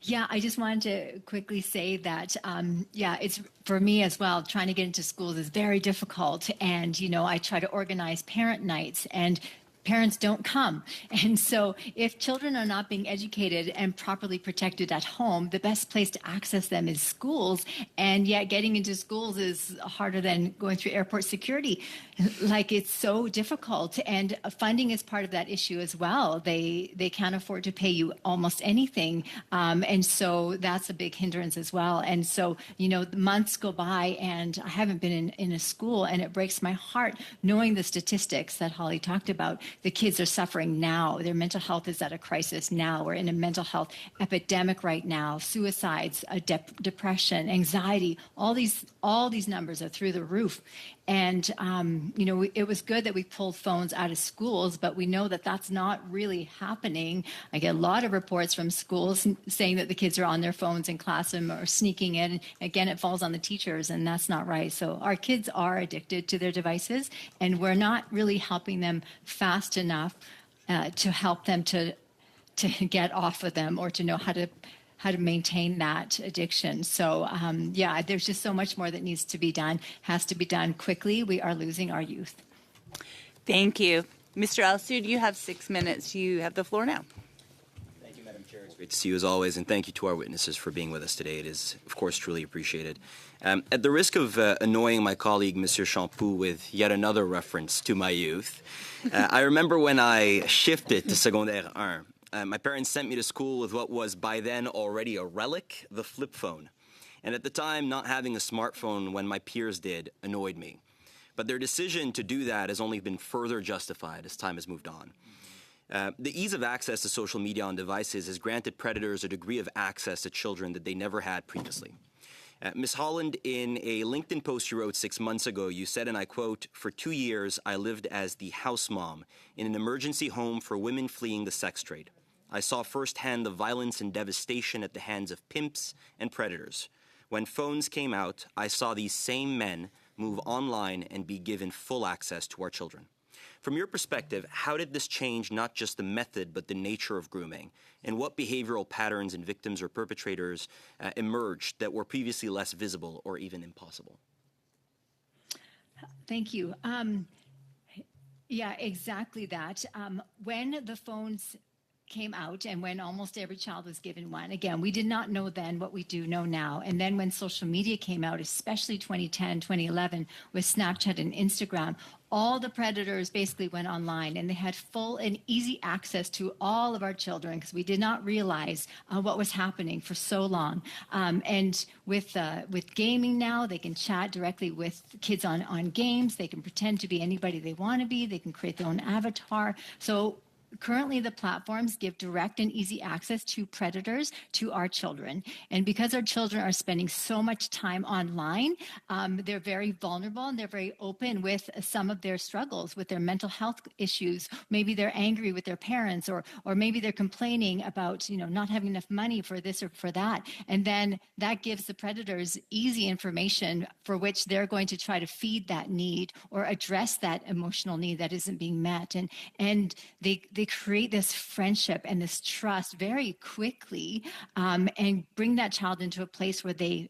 S4: Yeah, I just wanted to quickly say that, it's for me as well, trying to get into schools is very difficult. And, I try to organize parent nights and parents don't come. And so if children are not being educated and properly protected at home, the best place to access them is schools. And yet getting into schools is harder than going through airport security. It's so difficult. And funding is part of that issue as well. They can't afford to pay you almost anything. And so that's a big hindrance as well. And so, months go by and I haven't been in a school, and it breaks my heart knowing the statistics that Holly talked about. The kids are suffering now. Their mental health is at a crisis now. We're in a mental health epidemic right now. Suicides, depression, anxiety, all these numbers are through the roof. And, it was good that we pulled phones out of schools, but we know that that's not really happening. I get a lot of reports from schools saying that the kids are on their phones in classroom or sneaking in. Again, it falls on the teachers, and that's not right. So our kids are addicted to their devices, and we're not really helping them fast enough to help them to get off of them or to know how to maintain that addiction. So, there's just so much more that needs to be done, has to be done quickly. We are losing our youth.
S1: Thank you. Mr. Al-Sood, you have 6 minutes. You have the floor now.
S10: Thank you, Madam Chair. It's great to see you as always, and thank you to our witnesses for being with us today. It is, of course, truly appreciated. At the risk of annoying my colleague, Monsieur Champoux, with yet another reference to my youth, I remember when I shifted to Secondaire 1. My parents sent me to school with what was by then already a relic, the flip phone. And at the time, not having a smartphone when my peers did annoyed me. But their decision to do that has only been further justified as time has moved on. The ease of access to social media on devices has granted predators a degree of access to children that they never had previously. Ms. Holland, in a LinkedIn post you wrote 6 months ago, you said, and I quote, "For 2 years, I lived as the house mom in an emergency home for women fleeing the sex trade. I saw firsthand the violence and devastation at the hands of pimps and predators. When phones came out, I saw these same men move online and be given full access to our children. From your perspective, how did this change not just the method but the nature of grooming? And what behavioral patterns in victims or perpetrators emerged that were previously less visible or even impossible?"
S4: Thank you. Yeah, exactly that. When the phones came out and when almost every child was given one, again, we did not know then what we do know now. And then when social media came out, especially 2010, 2011, with Snapchat and Instagram, all the predators basically went online and they had full and easy access to all of our children because we did not realize what was happening for so long. And with gaming now, they can chat directly with kids on games. They can pretend to be anybody they want to be. They can create their own avatar. So currently, the platforms give direct and easy access to predators to our children. And because our children are spending so much time online, they're very vulnerable and they're very open with some of their struggles, with their mental health issues. Maybe they're angry with their parents, or maybe they're complaining about, not having enough money for this or for that. And then that gives the predators easy information for which they're going to try to feed that need or address that emotional need that isn't being met. And they create this friendship and this trust very quickly, and bring that child into a place where they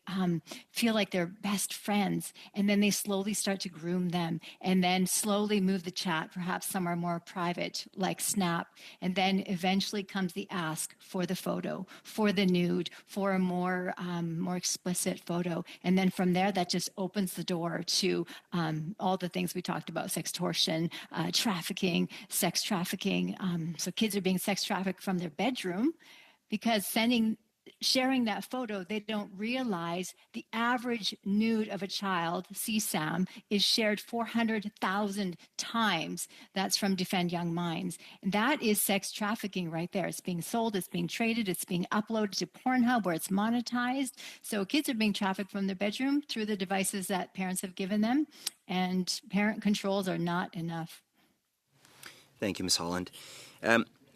S4: feel like they're best friends. And then they slowly start to groom them and then slowly move the chat, perhaps somewhere more private like Snap. And then eventually comes the ask for the photo, for the nude, for a more explicit photo. And then from there, that just opens the door to all the things we talked about: sextortion, trafficking, sex trafficking. So kids are being sex trafficked from their bedroom because sharing that photo, they don't realize the average nude of a child, CSAM, is shared 400,000 times. That's from Defend Young Minds. And that is sex trafficking right there. It's being sold, it's being traded, it's being uploaded to Pornhub where it's monetized. So kids are being trafficked from their bedroom through the devices that parents have given them, and parent controls are not enough.
S10: Thank you, Ms. Holland.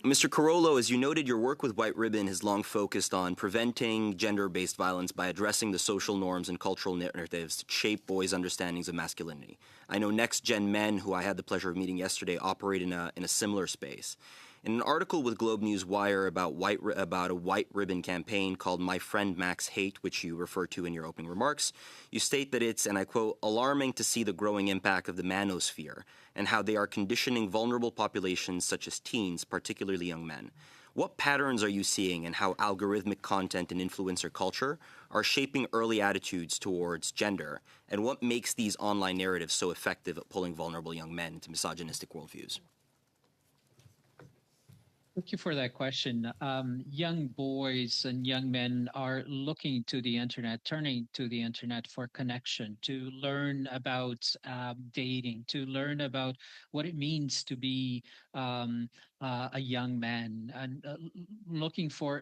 S10: Mr. Carollo, as you noted, your work with White Ribbon has long focused on preventing gender-based violence by addressing the social norms and cultural narratives that shape boys' understandings of masculinity. I know Next Gen Men, who I had the pleasure of meeting yesterday, operate in a similar space. In an article with Globe News Wire about a White Ribbon campaign called My Friend Max Hate, which you refer to in your opening remarks, you state that it's, and I quote, "alarming to see the growing impact of the manosphere and how they are conditioning vulnerable populations such as teens, particularly young men. What patterns are you seeing in how algorithmic content and influencer culture are shaping early attitudes towards gender, and what makes these online narratives so effective at pulling vulnerable young men into misogynistic worldviews?"
S8: Thank you for that question. Young boys and young men are looking to the internet, turning to the internet for connection, to learn about dating, to learn about what it means to be a young man, and looking for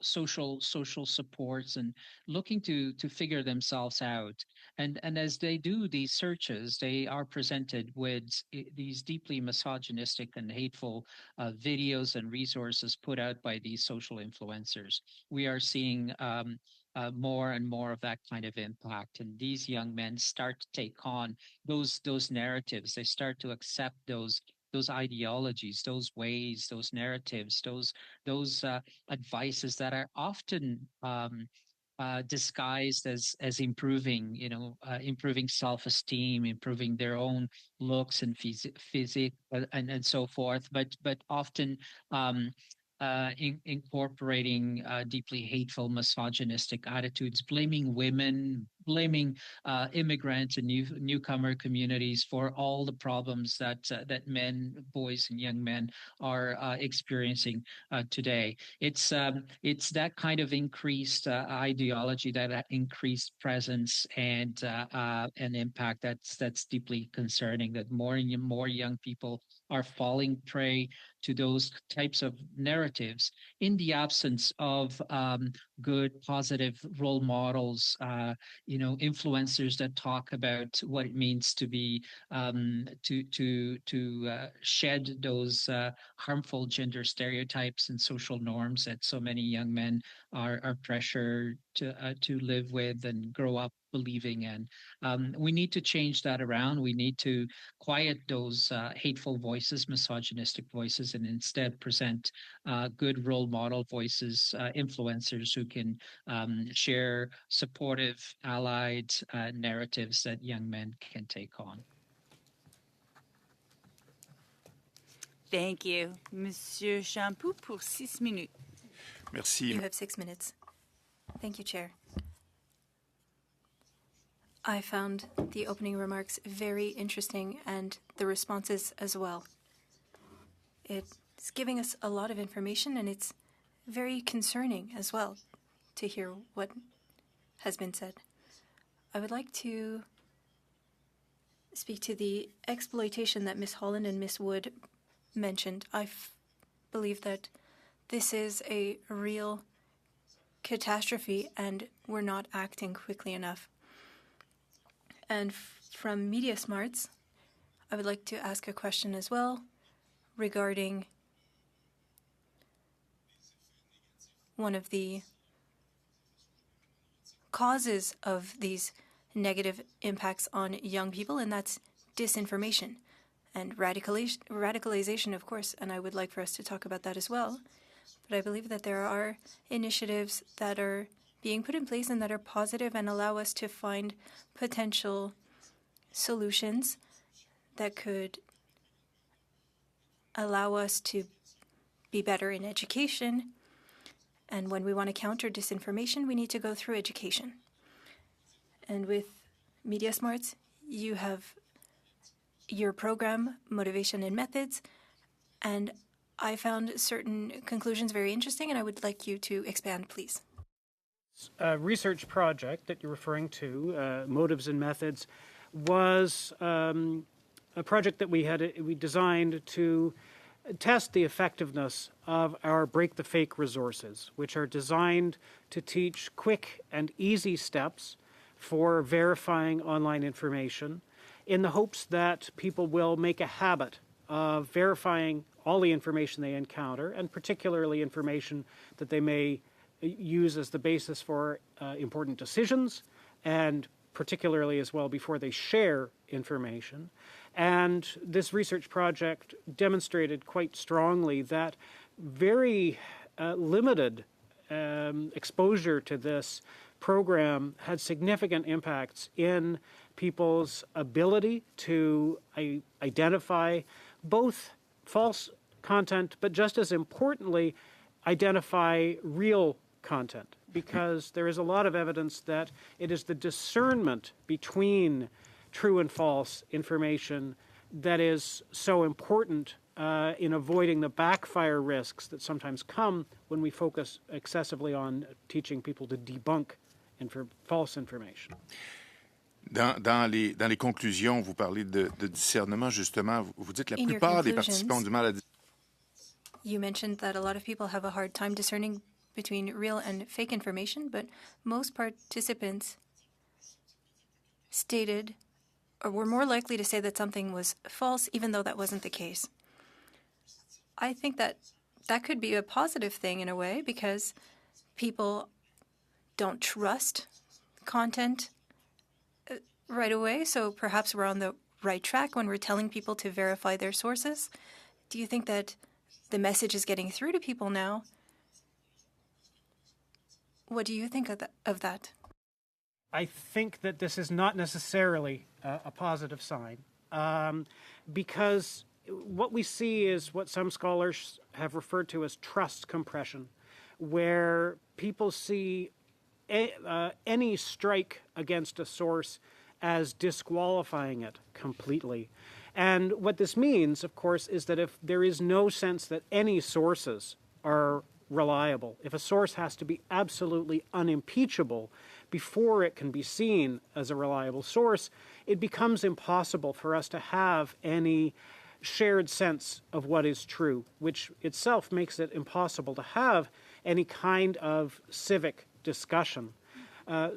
S8: social supports, and looking to figure themselves out. And as they do these searches, they are presented with these deeply misogynistic and hateful videos and resources put out by these social influencers. We are seeing more and more of that kind of impact, and these young men start to take on those narratives. They start to accept those ideologies, those ways, those narratives, those advices that are often disguised as improving, improving self-esteem, improving their own looks and physique, and so forth, but often incorporating deeply hateful, misogynistic attitudes, blaming women, blaming immigrants and newcomer communities for all the problems that men, boys, and young men are experiencing today. It's that kind of increased ideology, that increased presence and an impact that's deeply concerning. That more and more young people are falling prey to those types of narratives in the absence of good, positive role models, influencers that talk about what it means to be to shed those harmful gender stereotypes and social norms that so many young men are pressured to live with and grow up believing in. We need to change that around. We need to quiet those hateful voices, misogynistic voices, and instead present good role model voices, influencers who can share supportive, allied narratives that young men can take on.
S1: Thank you. Monsieur Champoux pour 6 minutes.
S11: Merci.
S12: You have 6 minutes. Thank you, Chair. I found the opening remarks very interesting and the responses as well. It's giving us a lot of information and it's very concerning as well to hear what has been said. I would like to speak to the exploitation that Ms. Holland and Ms. Wood mentioned. I believe that this is a real catastrophe and we're not acting quickly enough. And from Media Smarts, I would like to ask a question as well regarding one of the causes of these negative impacts on young people, and that's disinformation and radicalization, of course, and I would like for us to talk about that as well. But I believe that there are initiatives that are being put in place and that are positive and allow us to find potential solutions that could allow us to be better in education. And when we want to counter disinformation, we need to go through education. And with Media Smarts, you have your program, Motivation and Methods, and I found certain conclusions very interesting, and I would like you to expand, please.
S7: A research project that you're referring to, Motives and Methods, was a project that we designed to test the effectiveness of our Break the Fake resources, which are designed to teach quick and easy steps for verifying online information in the hopes that people will make a habit of verifying all the information they encounter, and particularly information that they may use as the basis for important decisions, and particularly as well before they share information. And this research project demonstrated quite strongly that very limited exposure to this program had significant impacts in people's ability to identify both false content, but just as importantly, identify real content, because there is a lot of evidence that it is the discernment between true and false information that is so important in avoiding the backfire risks that sometimes come when we focus excessively on teaching people to debunk false information.
S11: Dans les conclusions, vous parlez de discernement, justement. Vous dites que la plupart des participants ont du mal à discerner.
S12: You mentioned that a lot of people have a hard time discerning between real and fake information, but most participants stated or were more likely to say that something was false, even though that wasn't the case. I think that that could be a positive thing in a way, because people don't trust content right away, so perhaps we're on the right track when we're telling people to verify their sources. Do you think that the message is getting through to people now? What do you think of that?
S7: I think that this is not necessarily a positive sign, because what we see is what some scholars have referred to as trust compression, where people see any strike against a source as disqualifying it completely. And what this means, of course, is that if there is no sense that any sources are reliable, if a source has to be absolutely unimpeachable before it can be seen as a reliable source, it becomes impossible for us to have any shared sense of what is true, which itself makes it impossible to have any kind of civic discussion.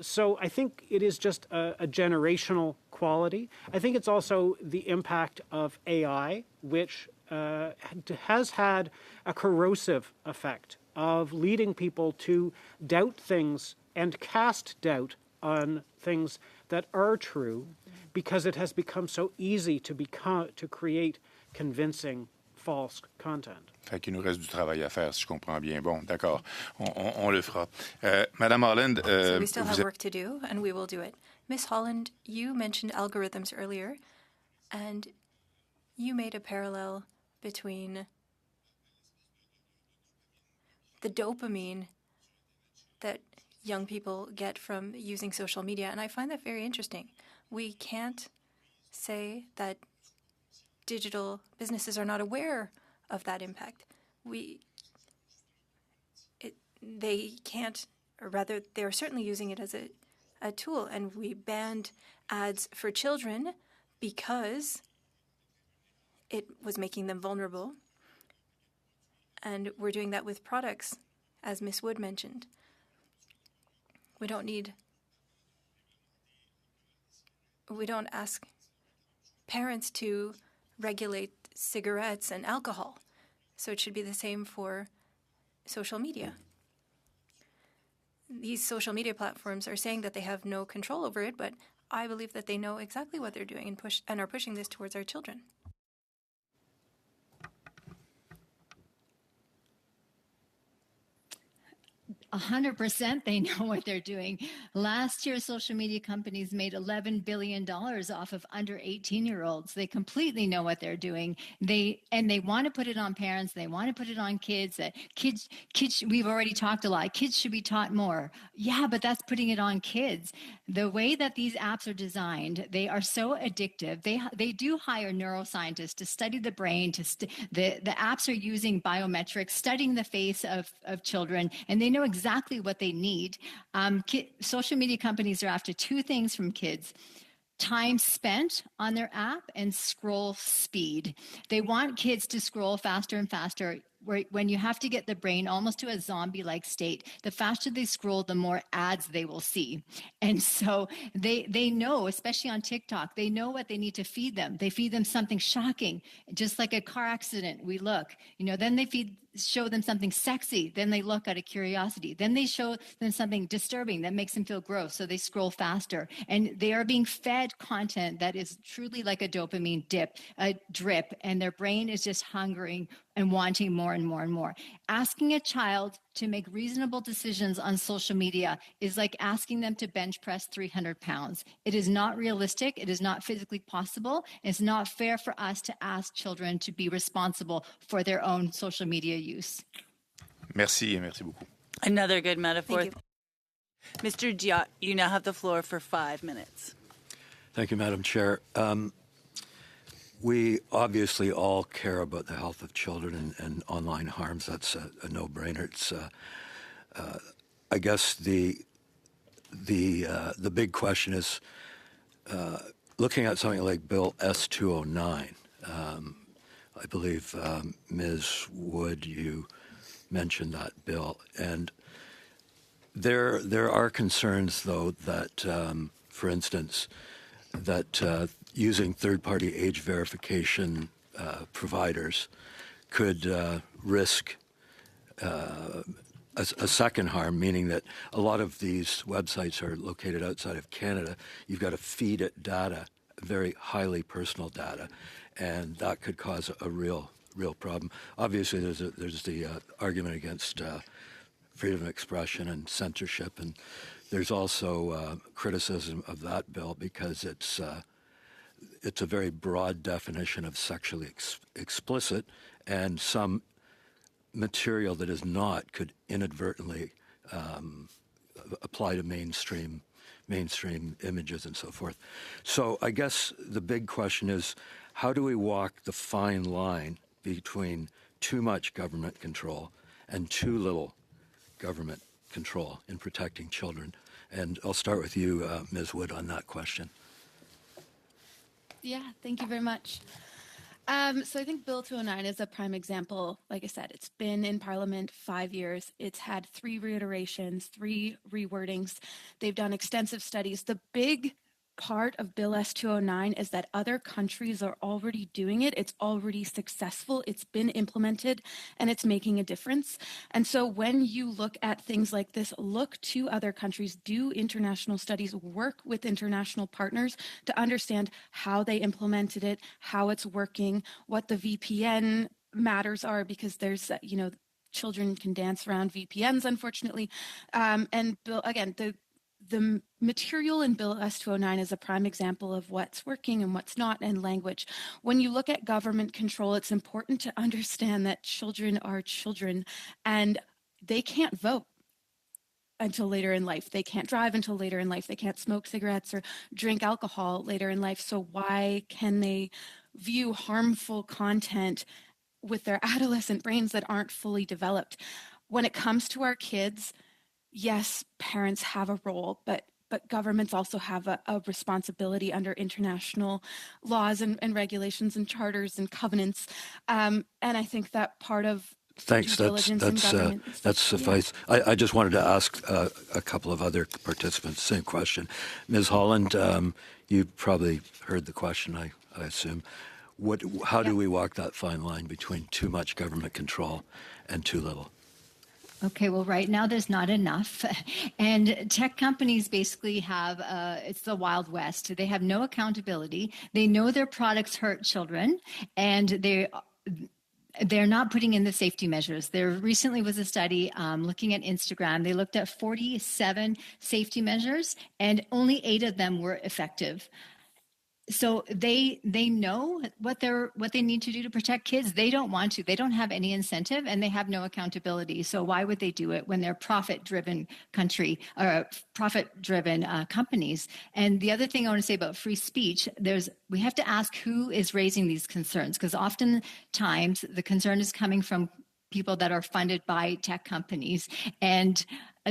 S7: So I think it is just a generational quality. I think it's also the impact of AI, which has had a corrosive effect of leading people to doubt things and cast doubt on things that are true, because it has become so easy to create convincing false content.
S11: Fait qu'il nous reste du travail à faire, si je comprends bien. Bon, d'accord, on le fera. Madame Holland,
S12: so we still have work to do, and we will do it. Miss Holland, you mentioned algorithms earlier, and you made a parallel between the dopamine that young people get from using social media, and I find that very interesting. We can't say that digital businesses are not aware of that impact. They can't, or rather, they are certainly using it as a tool, and we banned ads for children because it was making them vulnerable. And we're doing that with products, as Ms. Wood mentioned. We don't ask parents to regulate cigarettes and alcohol. So it should be the same for social media. These social media platforms are saying that they have no control over it, but I believe that they know exactly what they're doing and are pushing this towards our children.
S4: 100% they know what they're doing. Last year, social media companies made $11 billion off of under 18-year-olds. They completely know what they're doing. They want to put it on parents. They want to put it on kids. That kids, we've already talked a lot. Kids should be taught more. Yeah, but that's putting it on kids. The way that these apps are designed, they are so addictive. They do hire neuroscientists to study the brain. The apps are using biometrics, studying the face of children, and they know exactly what they need. Social media companies are after two things from kids: time spent on their app and scroll speed. They want kids to scroll faster and faster. When you have to get the brain almost to a zombie-like state, the faster they scroll, the more ads they will see. And so they know, especially on TikTok, they know what they need to feed them. They feed them something shocking, just like a car accident. We look, then they show them something sexy. Then they look out of curiosity. Then they show them something disturbing that makes them feel gross. So they scroll faster. And they are being fed content that is truly like a dopamine drip. And their brain is just hungering and wanting more and more and more. Asking a child to make reasonable decisions on social media is like asking them to bench press 300 pounds. It is not realistic. It is not physically possible. It's not fair for us to ask children to be responsible for their own social media use.
S11: Merci beaucoup.
S1: Another good metaphor. Mr. Diot, you now have the floor for 5 minutes.
S13: Thank you, Madam Chair. We obviously all care about the health of children and online harms. That's a no-brainer. It's, I guess the big question is looking at something like Bill S-209. I believe Ms. Wood, you mentioned that bill, and there are concerns, though, that, for instance, that using third-party age verification providers could risk a second harm, meaning that a lot of these websites are located outside of Canada. You've got to feed it data, very highly personal data, and that could cause a real problem. Obviously, there's the argument against freedom of expression and censorship, and there's also criticism of that bill because it's a very broad definition of sexually explicit, and some material that is not could inadvertently apply to mainstream images and so forth. So I guess the big question is, how do we walk the fine line between too much government control and too little government control in protecting children? And I'll start with you, Ms. Wood, on that question.
S3: Yeah, thank you very much. So I think Bill 209 is a prime example. Like I said, it's been in Parliament 5 years. It's had 3 reiterations, 3 rewordings. They've done extensive studies. The big part of Bill S-209 is that other countries are already doing it. It's already successful. It's been implemented, and it's making a difference. And so when you look at things like this, look to other countries, do international studies, work with international partners to understand how they implemented it, how it's working, what the VPN matters are, because there's, children can dance around VPNs, unfortunately. And Bill, again, the material in Bill S-209 is a prime example of what's working and what's not, and language. When you look at government control, it's important to understand that children are children and they can't vote until later in life. They can't drive until later in life. They can't smoke cigarettes or drink alcohol later in life. So why can they view harmful content with their adolescent brains that aren't fully developed? When it comes to our kids, yes, parents have a role, but governments also have a responsibility under international laws and regulations and charters and covenants. And I think that part of
S13: Thanks. That's suffice. Yeah. I just wanted to ask a couple of other participants same question. Ms. Holland, you probably heard the question, I assume. How do we walk that fine line between too much government control and too little?
S4: Okay, well, right now there's not enough. And tech companies basically have, it's the Wild West. They have no accountability. They know their products hurt children, and they're not putting in the safety measures. There recently was a study looking at Instagram. They looked at 47 safety measures, and only 8 of them were effective. So they know what they need to do to protect kids. They don't want to. They don't have any incentive, and they have no accountability. So why would they do it when they're profit-driven country or profit-driven companies? And the other thing I want to say about free speech, we have to ask who is raising these concerns, because oftentimes the concern is coming from people that are funded by tech companies. And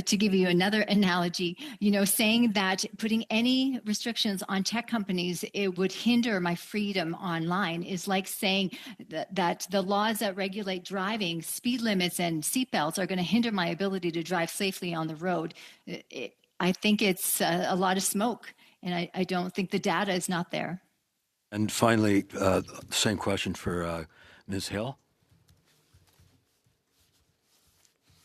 S4: to give you another analogy, saying that putting any restrictions on tech companies, it would hinder my freedom online is like saying that the laws that regulate driving, speed limits and seatbelts are going to hinder my ability to drive safely on the road. I think it's a lot of smoke, and I don't think the data is not there.
S13: And finally, same question for Ms. Hill.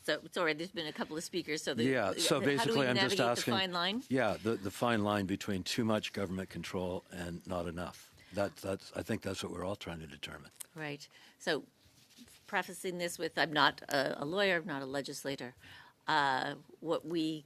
S5: So, sorry, there's been a couple of speakers. So
S13: so basically I'm just asking,
S5: the fine line?
S13: Yeah, the fine line between too much government control and not enough. I think that's what we're all trying to determine.
S5: Right. So prefacing this with, I'm not a lawyer, I'm not a legislator. What we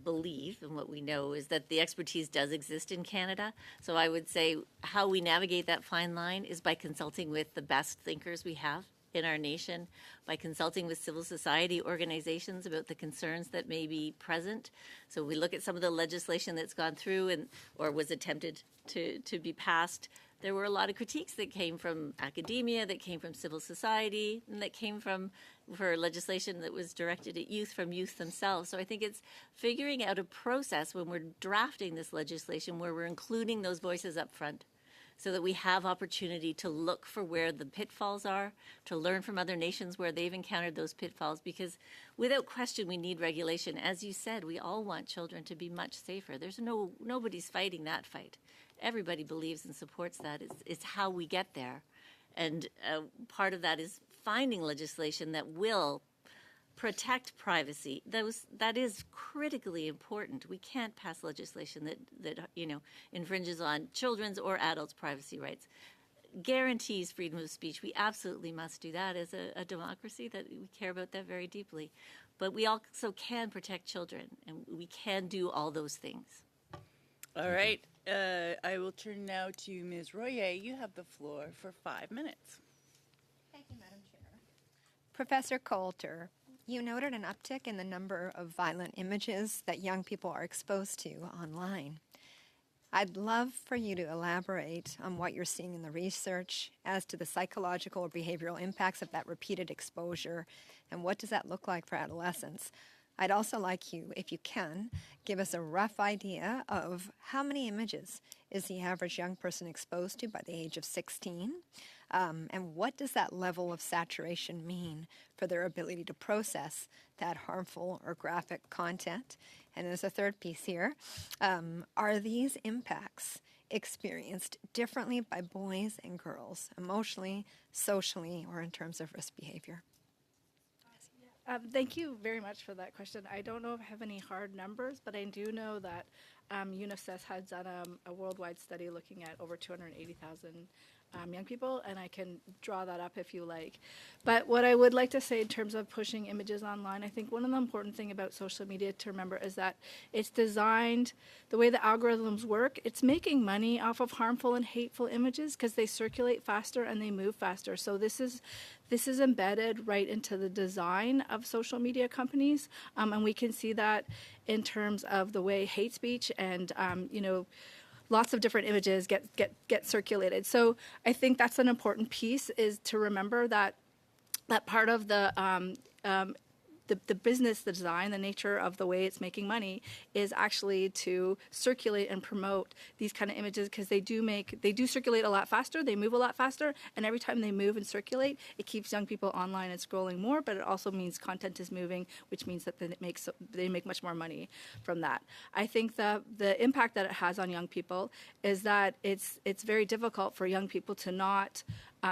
S5: believe and what we know is that the expertise does exist in Canada. So I would say how we navigate that fine line is by consulting with the best thinkers we have in our nation, by consulting with civil society organizations about the concerns that may be present. So we look at some of the legislation that's gone through or was attempted to be passed. There were a lot of critiques that came from academia, that came from civil society, and that came for legislation that was directed at youth from youth themselves. So I think it's figuring out a process when we're drafting this legislation where we're including those voices up front, so that we have opportunity to look for where the pitfalls are, to learn from other nations where they've encountered those pitfalls, because without question we need regulation. As you said, we all want children to be much safer. There's nobody's fighting that fight. Everybody believes and supports that. It's how we get there. And part of that is finding legislation that will protect privacy. That is critically important. We can't pass legislation that infringes on children's or adults' privacy rights. Guarantees freedom of speech. We absolutely must do that as a democracy, that we care about that very deeply. But we also can protect children, and we can do all those things.
S1: All right. I will turn now to Ms. Royer. You have the floor for 5 minutes.
S14: Thank you, Madam Chair. Professor Coulter, You noted an uptick in the number of violent images that young people are exposed to online. I'd love for you to elaborate on what you're seeing in the research as to the psychological or behavioral impacts of that repeated exposure, and what does that look like for adolescents? I'd also like you, if you can, give us a rough idea of how many images is the average young person exposed to by the age of 16, and what does that level of saturation mean for their ability to process that harmful or graphic content? And there's a third piece here. Are these impacts experienced differently by boys and girls, emotionally, socially, or in terms of risk behavior?
S2: Thank you very much for that question. I don't know if I have any hard numbers, but I do know that UNICEF has done a worldwide study looking at over 280,000 young people, and I can draw that up if you like. But what I would like to say in terms of pushing images online, I think one of the important things about social media to remember is that it's designed, the way the algorithms work, it's making money off of harmful and hateful images because they circulate faster and they move faster. So this is embedded right into the design of social media companies, and we can see that in terms of the way hate speech and lots of different images get circulated. So I think that's an important piece, is to remember that part of the business, the design, the nature of the way it's making money is actually to circulate and promote these kind of images, because they do circulate a lot faster, they move a lot faster, and every time they move and circulate, it keeps young people online and scrolling more, but it also means content is moving, which means that they make much more money from that. I think the impact that it has on young people is that it's very difficult for young people to not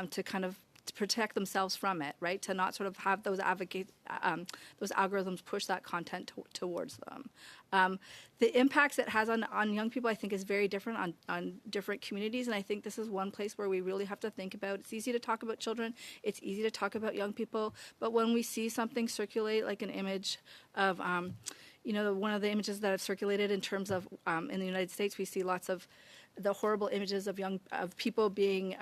S2: to protect themselves from it, right? To not sort of have those algorithms push that content towards them. The impacts it has on young people, I think, is very different on different communities, and I think this is one place where we really have to think about. It's easy to talk about children, it's easy to talk about young people, but when we see something circulate, like an image of, one of the images that have circulated in terms of in the United States, we see lots of the horrible images of people being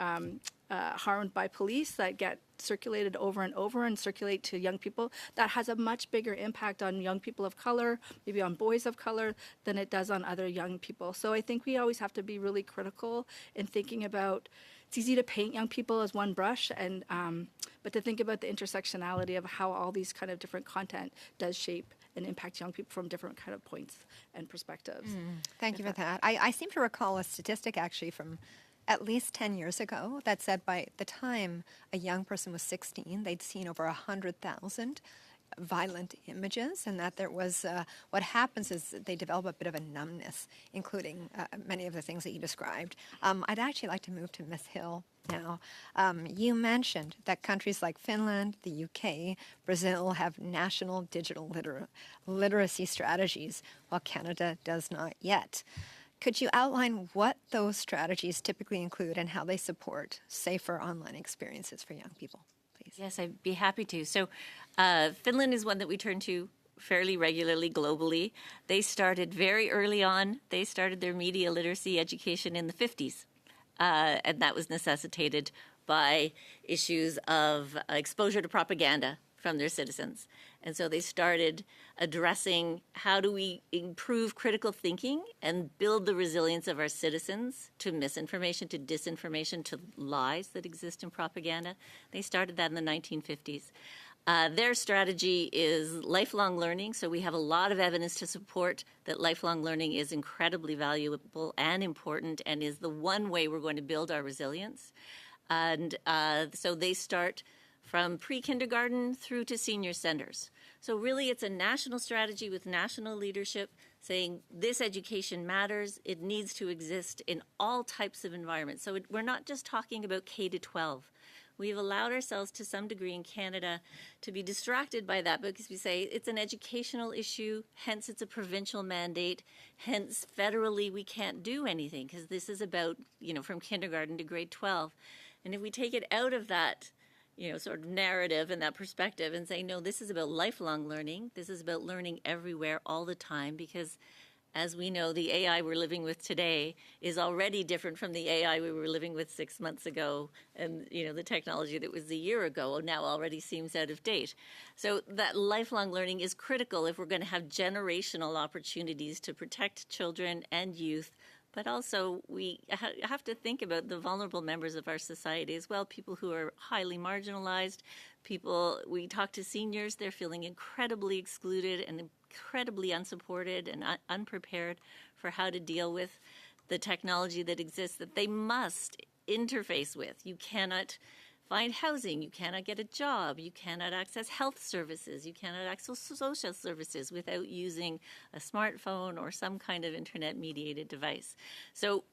S2: harmed by police that get circulated over and over and circulate to young people. That has a much bigger impact on young people of color, maybe on boys of color, than it does on other young people. So I think we always have to be really critical in thinking about, it's easy to paint young people as one brush, and but to think about the intersectionality of how all these kind of different content does shape and impact young people from different kind of points and perspectives.
S14: Thank you for that. I seem to recall a statistic actually from at least 10 years ago that said by the time a young person was 16, they'd seen over 100,000 violent images, and that there was what happens is they develop a bit of a numbness, including many of the things that you described. I'd actually like to move to Ms. Hill now. You mentioned that countries like Finland, the UK, Brazil have national digital literacy strategies, while Canada does not yet. Could you outline what those strategies typically include and how they support safer online experiences for young people, please?
S5: Yes, I'd be happy to. So Finland is one that we turn to fairly regularly globally. They started very early on. They started their media literacy education in the 50s, and that was necessitated by issues of exposure to propaganda from their citizens. And so they started addressing how do we improve critical thinking and build the resilience of our citizens to misinformation, to disinformation, to lies that exist in propaganda. They started that in the 1950s. Their strategy is lifelong learning, so we have a lot of evidence to support that lifelong learning is incredibly valuable and important and is the one way we're going to build our resilience. And so they start from pre-kindergarten through to senior centers. So really it's a national strategy with national leadership saying this education matters, it needs to exist in all types of environments. So we're not just talking about K-12. We've allowed ourselves to some degree in Canada to be distracted by that because we say it's an educational issue, hence it's a provincial mandate, hence federally we can't do anything because this is about, from kindergarten to grade 12. And if we take it out of that sort of narrative and that perspective and say, no, this is about lifelong learning. This is about learning everywhere all the time because As we know, the AI we're living with today is already different from the AI we were living with 6 months ago. And, the technology that was a year ago now already seems out of date. So that lifelong learning is critical if we're going to have generational opportunities to protect children and youth. But also, we have to think about the vulnerable members of our society as well, people who are highly marginalized, we talk to seniors, they're feeling incredibly excluded and incredibly unsupported and unprepared for how to deal with the technology that exists that they must interface with. You cannot find housing, you cannot get a job, you cannot access health services, you cannot access social services without using a smartphone or some kind of internet-mediated device. So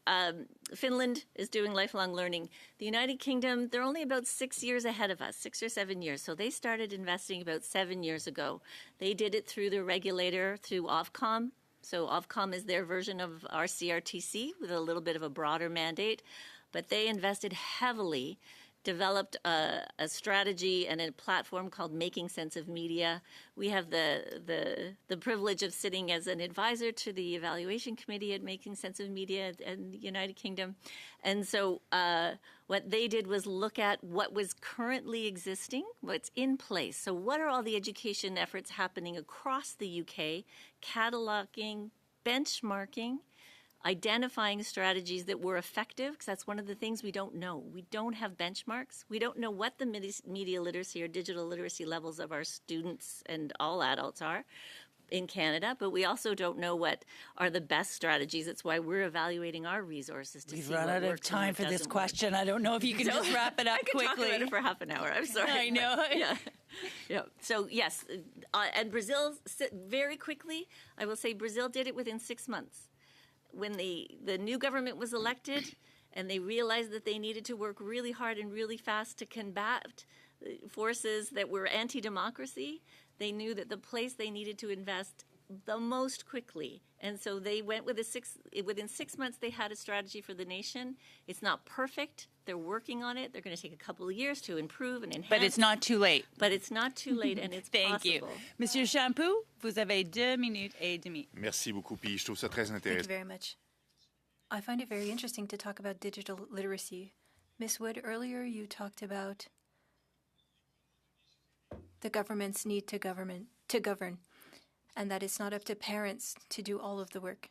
S5: Finland is doing lifelong learning. The United Kingdom, they're only about 6 years ahead of us, 6 or 7 years. So they started investing about 7 years ago. They did it through the regulator, through Ofcom. So Ofcom is their version of our CRTC with a little bit of a broader mandate. But they invested heavily, developed a strategy and a platform called Making Sense of Media. We have the privilege of sitting as an advisor to the evaluation committee at Making Sense of Media in the United Kingdom. And so what they did was look at what was currently existing, what's in place. So what are all the education efforts happening across the UK, cataloging, benchmarking, identifying strategies that were effective, because that's one of the things we don't know. We don't have benchmarks. We don't know what the media literacy or digital literacy levels of our students and all adults are in Canada, but we also don't know what are the best strategies. That's why we're evaluating our resources to see what works.
S1: We've run out of time for this question. I don't know if you can just wrap it up quickly.
S5: I could talk about it for half an hour. I'm sorry.
S1: I know.
S5: Yeah. So, yes, and Brazil, very quickly, I will say Brazil did it within 6 months. When the new government was elected and they realized that they needed to work really hard and really fast to combat forces that were anti-democracy, they knew that the place they needed to invest the most quickly. And so they went within 6 months, they had a strategy for the nation. It's not perfect. They're working on it. They're going to take a couple of years to improve and enhance.
S1: But it's not too late.
S5: But it's not too late, and it's
S1: Thank
S5: possible.
S1: you. Monsieur Champoux, vous avez 2 minutes et demie.
S11: Merci beaucoup. Puis je trouve ça très
S12: Thank you
S11: intéressant.
S12: very much. I find it very interesting to talk about digital literacy. Ms. Wood, earlier you talked about the government's need to govern, and that it's not up to parents to do all of the work.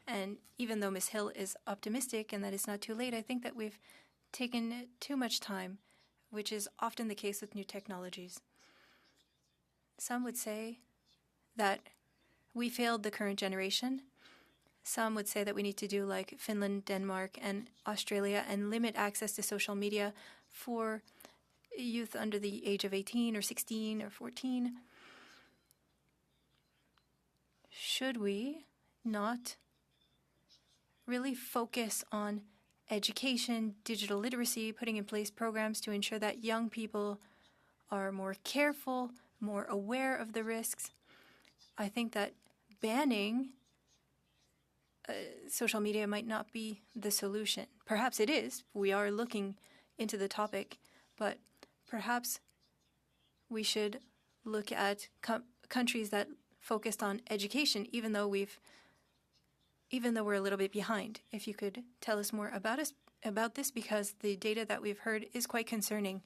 S12: And even though Ms. Hill is optimistic and that it's not too late, I think that we've taken too much time, which is often the case with new technologies. Some would say that we failed the current generation. Some would say that we need to do like Finland, Denmark, and Australia and limit access to social media for youth under the age of 18 or 16 or 14. Should we not really focus on education, digital literacy, putting in place programs to ensure that young people are more careful, more aware of the risks? I think that banning social media might not be the solution. Perhaps it is. We are looking into the topic, but perhaps we should look at countries that focused on education, even though we're a little bit behind. If you could tell us more about this, because the data that we've heard is quite concerning.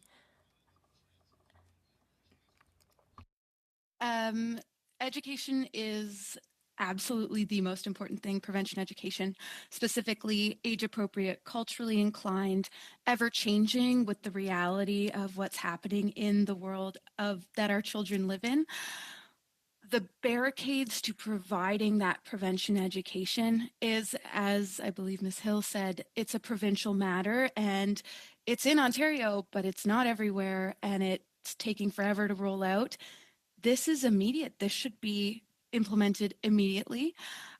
S3: Education is absolutely the most important thing, prevention education, specifically age-appropriate, culturally inclined, ever-changing with the reality of what's happening in the world that our children live in. The barricades to providing that prevention education is, as I believe Ms. Hill said, it's a provincial matter, and it's in Ontario, but it's not everywhere, and it's taking forever to roll out. This is immediate. This should be implemented immediately.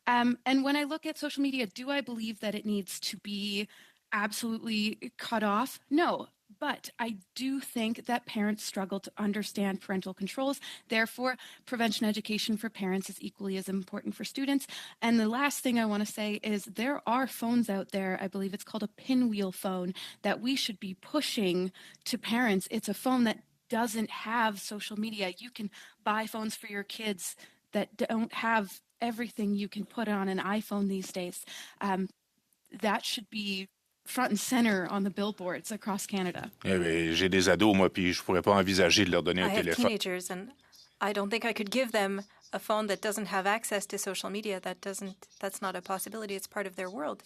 S3: And when I look at social media, do I believe that it needs to be absolutely cut off? No. But I do think that parents struggle to understand parental controls. Therefore, prevention education for parents is equally as important for students. And the last thing I want to say is there are phones out there, I believe it's called a pinwheel phone, that we should be pushing to parents. It's a phone that doesn't have social media. You can buy phones for your kids that don't have everything you can put on an iPhone these days. That should be front and center on the billboards across Canada.
S11: J'ai des ados, moi, puis je pourrais pas envisager de leur donner un
S12: I have
S11: téléphone.
S12: teenagers, and I don't think I could give them a phone that doesn't have access to social media. That's not a possibility. It's part of their world.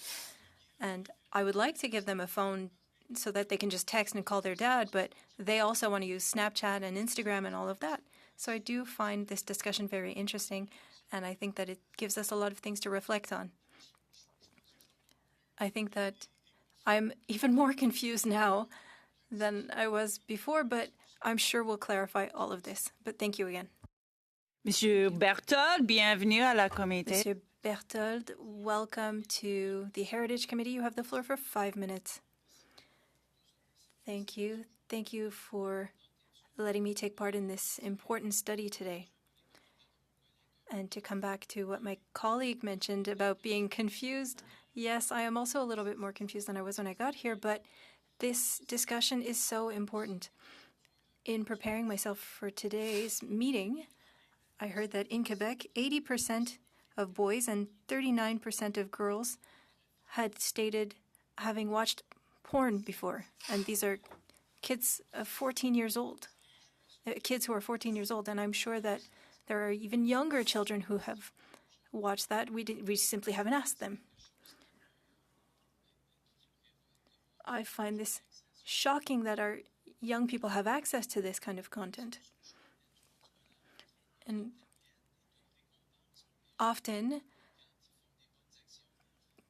S12: And I would like to give them a phone so that they can just text and call their dad, but they also want to use Snapchat and Instagram and all of that. So I do find this discussion very interesting, and I think that it gives us a lot of things to reflect on. I think that I'm even more confused now than I was before, but I'm sure we'll clarify all of this. But thank you again.
S1: Monsieur Berthold, bienvenue à la comité.
S12: Monsieur Berthold, welcome to the Heritage Committee. You have the floor for 5 minutes. Thank you. Thank you for letting me take part in this important study today. And to come back to what my colleague mentioned about being confused, yes, I am also a little bit more confused than I was when I got here, but this discussion is so important. In preparing myself for today's meeting, I heard that in Quebec, 80% of boys and 39% of girls had stated having watched porn before. And these are kids of 14 years old, kids who are 14 years old. And I'm sure that there are even younger children who have watched that. We simply haven't asked them. I find this shocking that our young people have access to this kind of content. And often,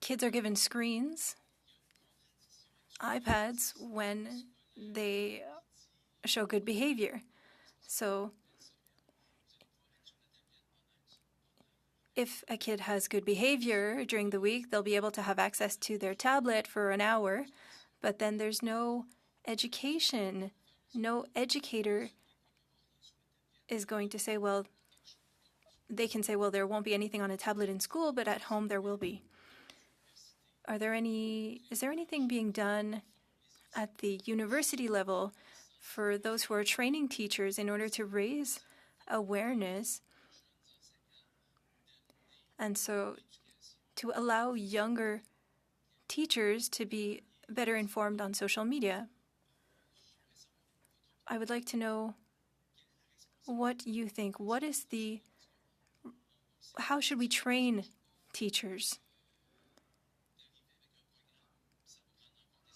S12: kids are given screens, iPads, when they show good behavior. So if a kid has good behavior during the week, they'll be able to have access to their tablet for an hour, but then there's no education. No educator is going to say, well, they can say, well, there won't be anything on a tablet in school, but at home there will be. Is there anything being done at the university level for those who are training teachers in order to raise awareness? And so to allow younger teachers to be better informed on social media. I would like to know what you think. How should we train teachers?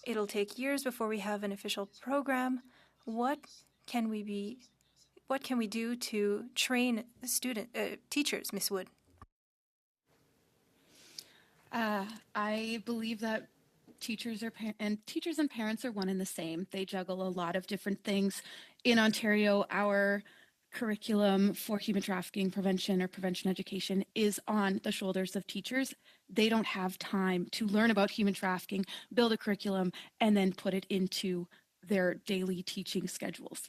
S12: It'll take years before we have an official program. What can we do to train teachers, Ms. Wood?
S3: I believe that teachers and parents are one and the same. They juggle a lot of different things. In Ontario, our curriculum for human trafficking prevention or prevention education is on the shoulders of teachers. They don't have time to learn about human trafficking, build a curriculum, and then put it into their daily teaching schedules.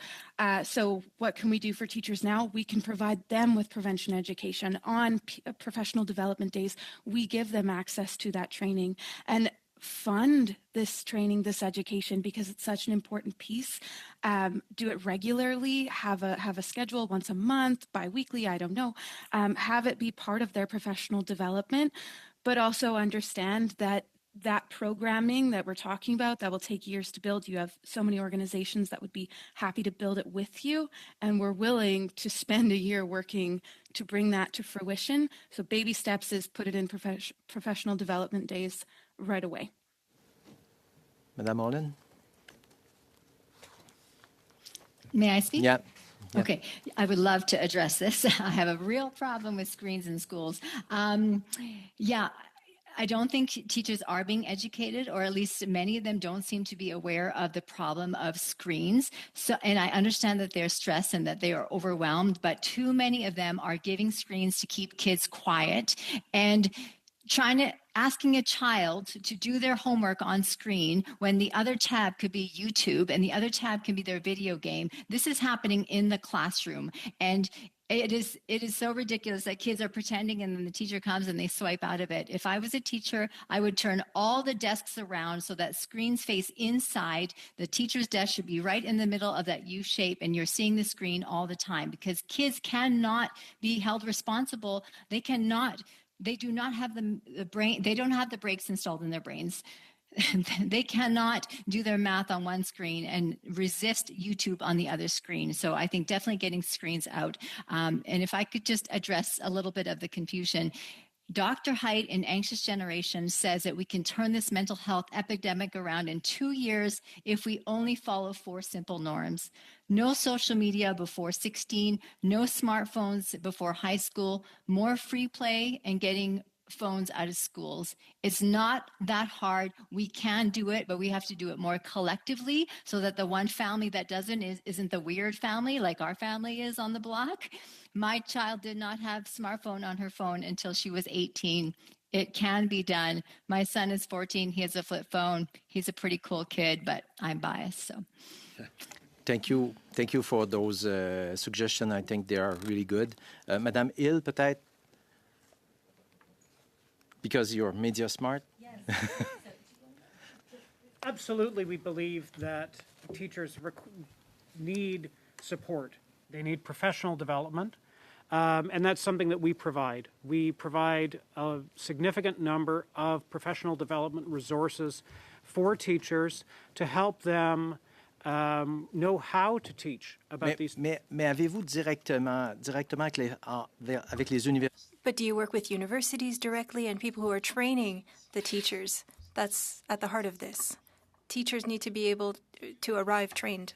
S3: So what can we do for teachers now? We can provide them with prevention education. On professional development days, we give them access to that training and fund this training, this education, because it's such an important piece. Do it regularly, have a schedule once a month, bi-weekly, I don't know. Have it be part of their professional development, but also understand that programming that we're talking about, that will take years to build. You have so many organizations that would be happy to build it with you, and we're willing to spend a year working to bring that to fruition. So baby steps is put it in professional development days right away.
S10: Madame Olin?
S4: May I speak?
S10: Yeah.
S4: Okay, I would love to address this. I have a real problem with screens in schools. I don't think teachers are being educated, or at least many of them don't seem to be aware of the problem of screens. And I understand that they're stressed and that they are overwhelmed, but too many of them are giving screens to keep kids quiet and asking a child to do their homework on screen when the other tab could be YouTube and the other tab can be their video game. This is happening in the classroom. And It is so ridiculous that kids are pretending and then the teacher comes and they swipe out of it. If I was a teacher, I would turn all the desks around so that screens face inside. The teacher's desk should be right in the middle of that U shape and you're seeing the screen all the time because kids cannot be held responsible. They do not have the brain, they don't have the brakes installed in their brains. They cannot do their math on one screen and resist YouTube on the other screen. So I think definitely getting screens out. And if I could just address a little bit of the confusion. Dr. Haidt in Anxious Generation says that we can turn this mental health epidemic around in 2 years if we only follow 4 simple norms. No social media before 16, no smartphones before high school, more free play, and getting phones out of schools. It's not that hard. We can do it, but we have to do it more collectively so that the one family that doesn't isn't the weird family like our family is on the block. My child did not have smartphone on her phone until she was 18. It can be done. My son is 14. He has a flip phone. He's a pretty cool kid, but I'm biased. So.
S15: Thank you for those suggestions. I think they are really good. Madame Hill, peut-être? Because you're media smart? Yes.
S7: Absolutely, we believe that teachers need support. They need professional development, and that's something that we provide. We provide a significant number of professional development resources for teachers to help them know how to teach about these.
S15: Mais avez-vous directement avec les universités?
S12: But do you work with universities directly and people who are training the teachers? That's at the heart of this. Teachers need to be able to arrive trained.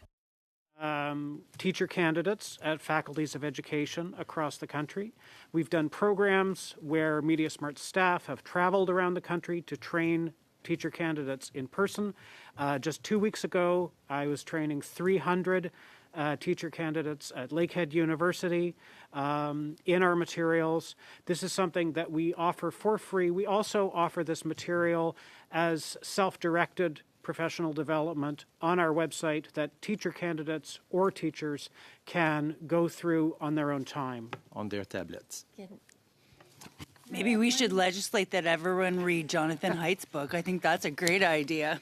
S7: Teacher candidates at faculties of education across the country. We've done programs where MediaSmart staff have traveled around the country to train teacher candidates in person. Just 2 weeks ago, I was training 300 teacher candidates at Lakehead University in our materials. This is something that we offer for free. We also offer this material as self-directed professional development on our website that teacher candidates or teachers can go through on their own time.
S15: On their tablets.
S1: Maybe we should legislate that everyone read Jonathan Haidt's book. I think that's a great idea.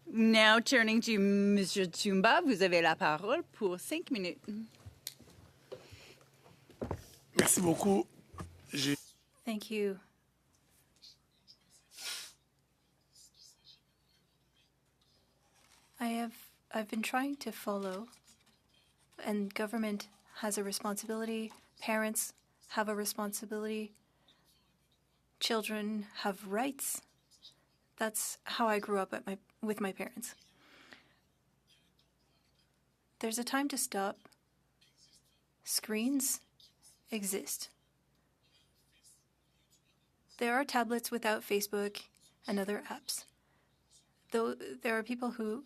S1: Now turning to Monsieur Toumba, vous avez la parole pour 5 minutes.
S16: Merci beaucoup.
S12: Thank you. I've been trying to follow, and government has a responsibility, parents have a responsibility, children have rights. That's how I grew up with my parents. There's a time to stop. Screens exist. There are tablets without Facebook and other apps. Though there are people who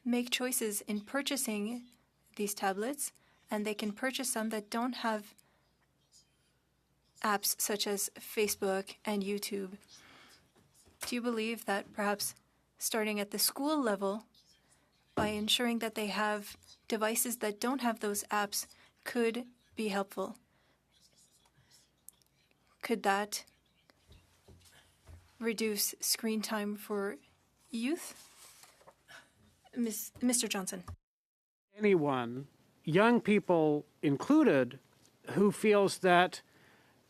S12: make choices in purchasing these tablets, and they can purchase some that don't have apps such as Facebook and YouTube. Do you believe that perhaps starting at the school level, by ensuring that they have devices that don't have those apps, could be helpful? Could that reduce screen time for youth? Mr. Johnson.
S7: Anyone, young people included, who feels that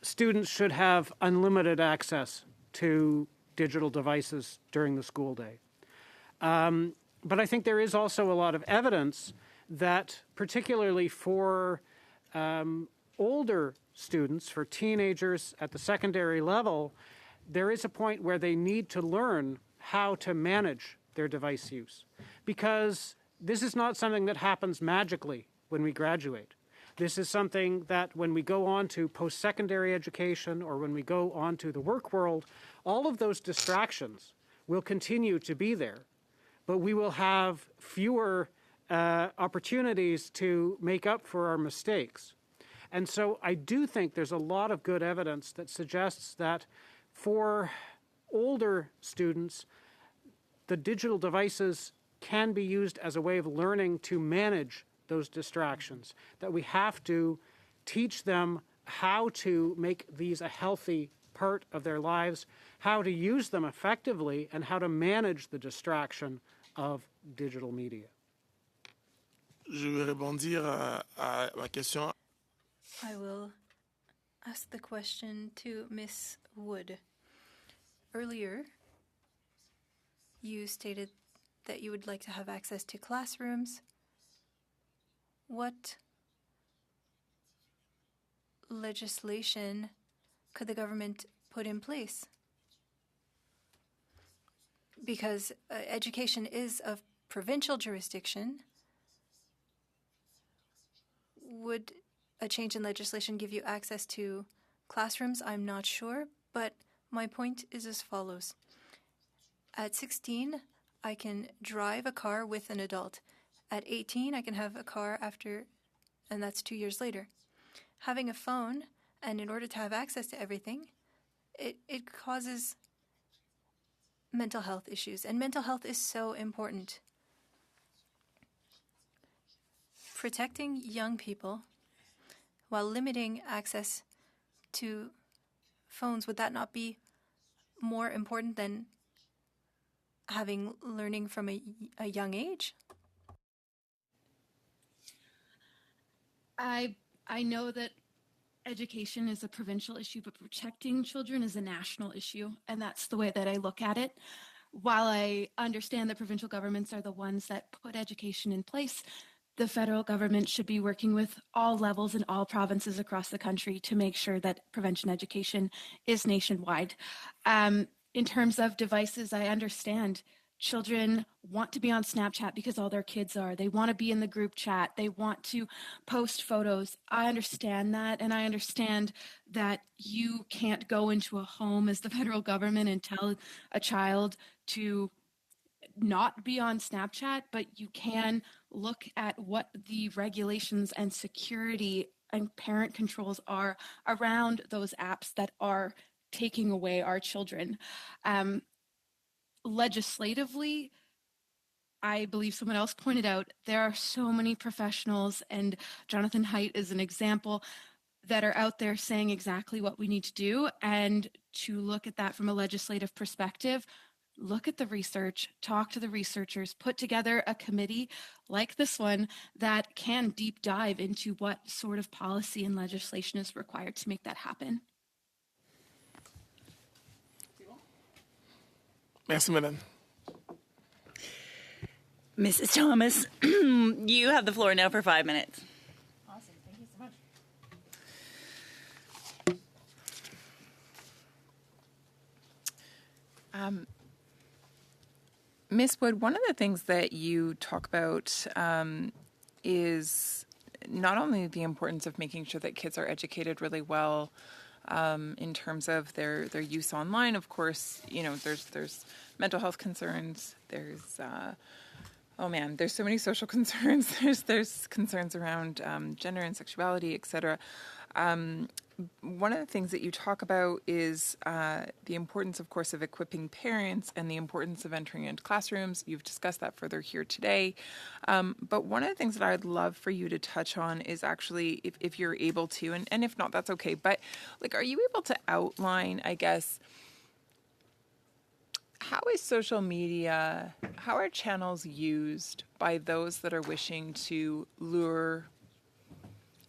S7: students should have unlimited access to digital devices during the school day. But I think there is also a lot of evidence that particularly for older students, for teenagers at the secondary level, there is a point where they need to learn how to manage their device use, because this is not something that happens magically when we graduate. This is something that when we go on to post-secondary education or when we go on to the work world, all of those distractions will continue to be there, but we will have fewer opportunities to make up for our mistakes. And so I do think there's a lot of good evidence that suggests that for older students, the digital devices can be used as a way of learning to manage those distractions, that we have to teach them how to make these a healthy part of their lives, how to use them effectively, and how to manage the distraction of digital media.
S16: Je vais rebondir à ma question.
S12: I will ask the question to Ms. Wood. Earlier, you stated that you would like to have access to classrooms. What legislation could the government put in place? Because education is of provincial jurisdiction. Would a change in legislation give you access to classrooms? I'm not sure, but my point is as follows. At 16, I can drive a car with an adult. At 18, I can have a car after, and that's 2 years later. Having a phone, and in order to have access to everything, it causes mental health issues, and mental health is so important. Protecting young people while limiting access to phones, would that not be more important than having learning from a young age?
S3: I know that education is a provincial issue, but protecting children is a national issue, and that's the way that I look at it. While I understand that provincial governments are the ones that put education in place, the federal government should be working with all levels and all provinces across the country to make sure that prevention education is nationwide. In terms of devices, I understand children want to be on Snapchat because all their kids are. They want to be in the group chat. They want to post photos. I understand that, and I understand that you can't go into a home as the federal government and tell a child to not be on Snapchat, but you can look at what the regulations and security and parent controls are around those apps that are taking away our children. Legislatively, I believe someone else pointed out, there are so many professionals, and Jonathan Haidt is an example, that are out there saying exactly what we need to do. And to look at that from a legislative perspective, look at the research, talk to the researchers, put together a committee like this one that can deep dive into what sort of policy and legislation is required to make that happen.
S16: Merci, madame.
S1: Mrs. Thomas, you have the floor now for 5 minutes.
S5: Awesome. Thank you so much.
S9: Ms. Wood, one of the things that you talk about is not only the importance of making sure that kids are educated really well in terms of their use online. Of course, you know, there's mental health concerns. There's there's so many social concerns. There's concerns around gender and sexuality, etc. One of the things that you talk about is the importance, of course, of equipping parents and the importance of entering into classrooms. You've discussed that further here today. But one of the things that I'd love for you to touch on is actually, if you're able to, and if not, that's okay. But like, are you able to outline, I guess, how is social media, how are channels used by those that are wishing to lure,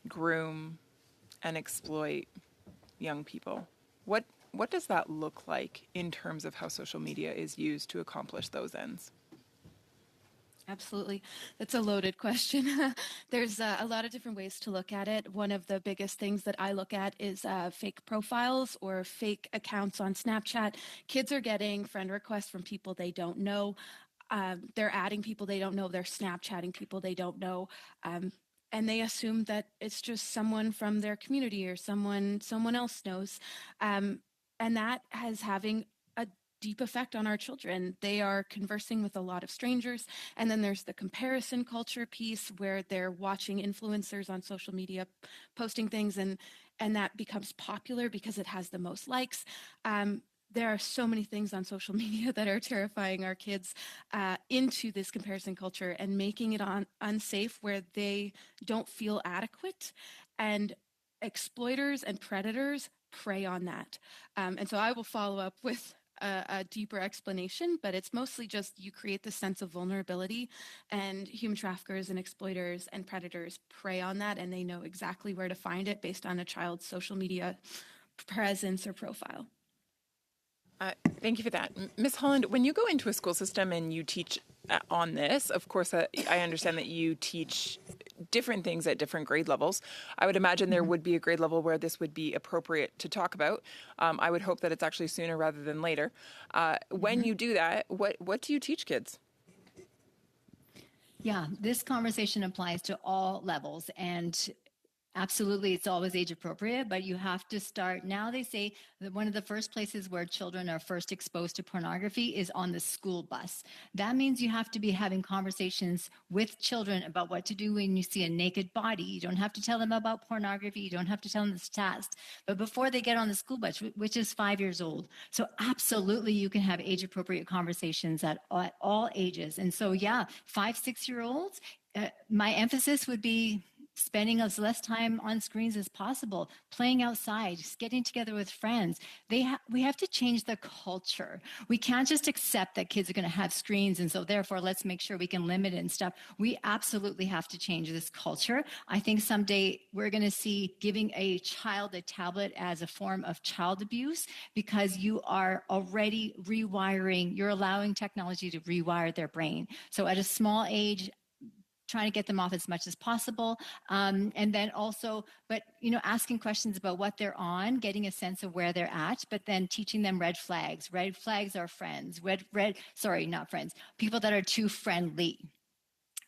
S9: groom, and exploit young people? What does that look like in terms of how social media is used to accomplish those ends?
S3: Absolutely. That's a loaded question. There's a lot of different ways to look at it. One of the biggest things that I look at is fake profiles or fake accounts on Snapchat. Kids are getting friend requests from people they don't know. They're adding people they don't know. They're Snapchatting people they don't know. And they assume that it's just someone from their community or someone else knows. And that is having a deep effect on our children. They are conversing with a lot of strangers. And then there's the comparison culture piece where they're watching influencers on social media posting things, and that becomes popular because it has the most likes. there are so many things on social media that are terrifying our kids into this comparison culture and making it unsafe where they don't feel adequate. And exploiters and predators prey on that. And so I will follow up with a deeper explanation, but it's mostly just you create this sense of vulnerability, and human traffickers and exploiters and predators prey on that, and they know exactly where to find it based on a child's social media presence or profile.
S9: Thank you for that. Ms. Holland, when you go into a school system and you teach on this, of course, I understand that you teach different things at different grade levels. I would imagine there would be a grade level where this would be appropriate to talk about. I would hope that it's actually sooner rather than later. When you do that, what do you teach kids?
S4: Yeah, this conversation applies to all levels, and absolutely, it's always age appropriate, but you have to start. Now they say that one of the first places where children are first exposed to pornography is on the school bus. That means you have to be having conversations with children about what to do when you see a naked body. You don't have to tell them about pornography. You don't have to tell them this test. But before they get on the school bus, which is 5 years old. So absolutely, you can have age appropriate conversations at all ages. And so, yeah, 5, 6 year olds, my emphasis would be spending as less time on screens as possible, playing outside, just getting together with friends. We have to change the culture. We can't just accept that kids are going to have screens, and so therefore let's make sure we can limit it and stuff. We absolutely have to change this culture. I think someday we're going to see giving a child a tablet as a form of child abuse, because you are already you're allowing technology to rewire their brain. So at a small age, trying to get them off as much as possible. And then also, but, asking questions about what they're on, getting a sense of where they're at, but then teaching them red flags. Red flags are friends. Not friends. People that are too friendly.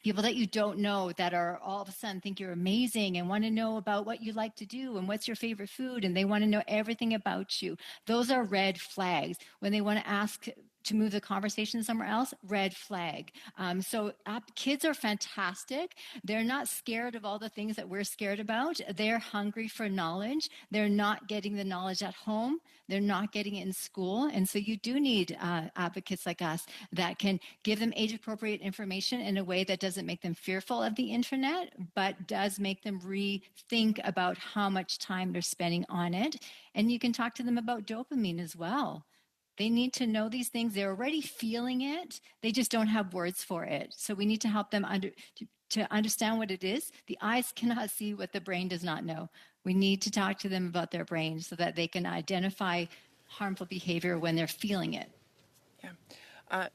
S4: People that you don't know that are all of a sudden think you're amazing and want to know about what you like to do and what's your favorite food, and they want to know everything about you. Those are red flags. When they want to ask to move the conversation somewhere else, red flag. So kids are fantastic. They're not scared of all the things that we're scared about. They're hungry for knowledge. They're not getting the knowledge at home. They're not getting it in school. And so you do need advocates like us that can give them age-appropriate information in a way that doesn't make them fearful of the internet, but does make them rethink about how much time they're spending on it. And you can talk to them about dopamine as well. They need to know these things. They're already feeling it. They just don't have words for it. So we need to help them to understand what it is. The eyes cannot see what the brain does not know. We need to talk to them about their brain so that they can identify harmful behavior when they're feeling it.
S9: Yeah.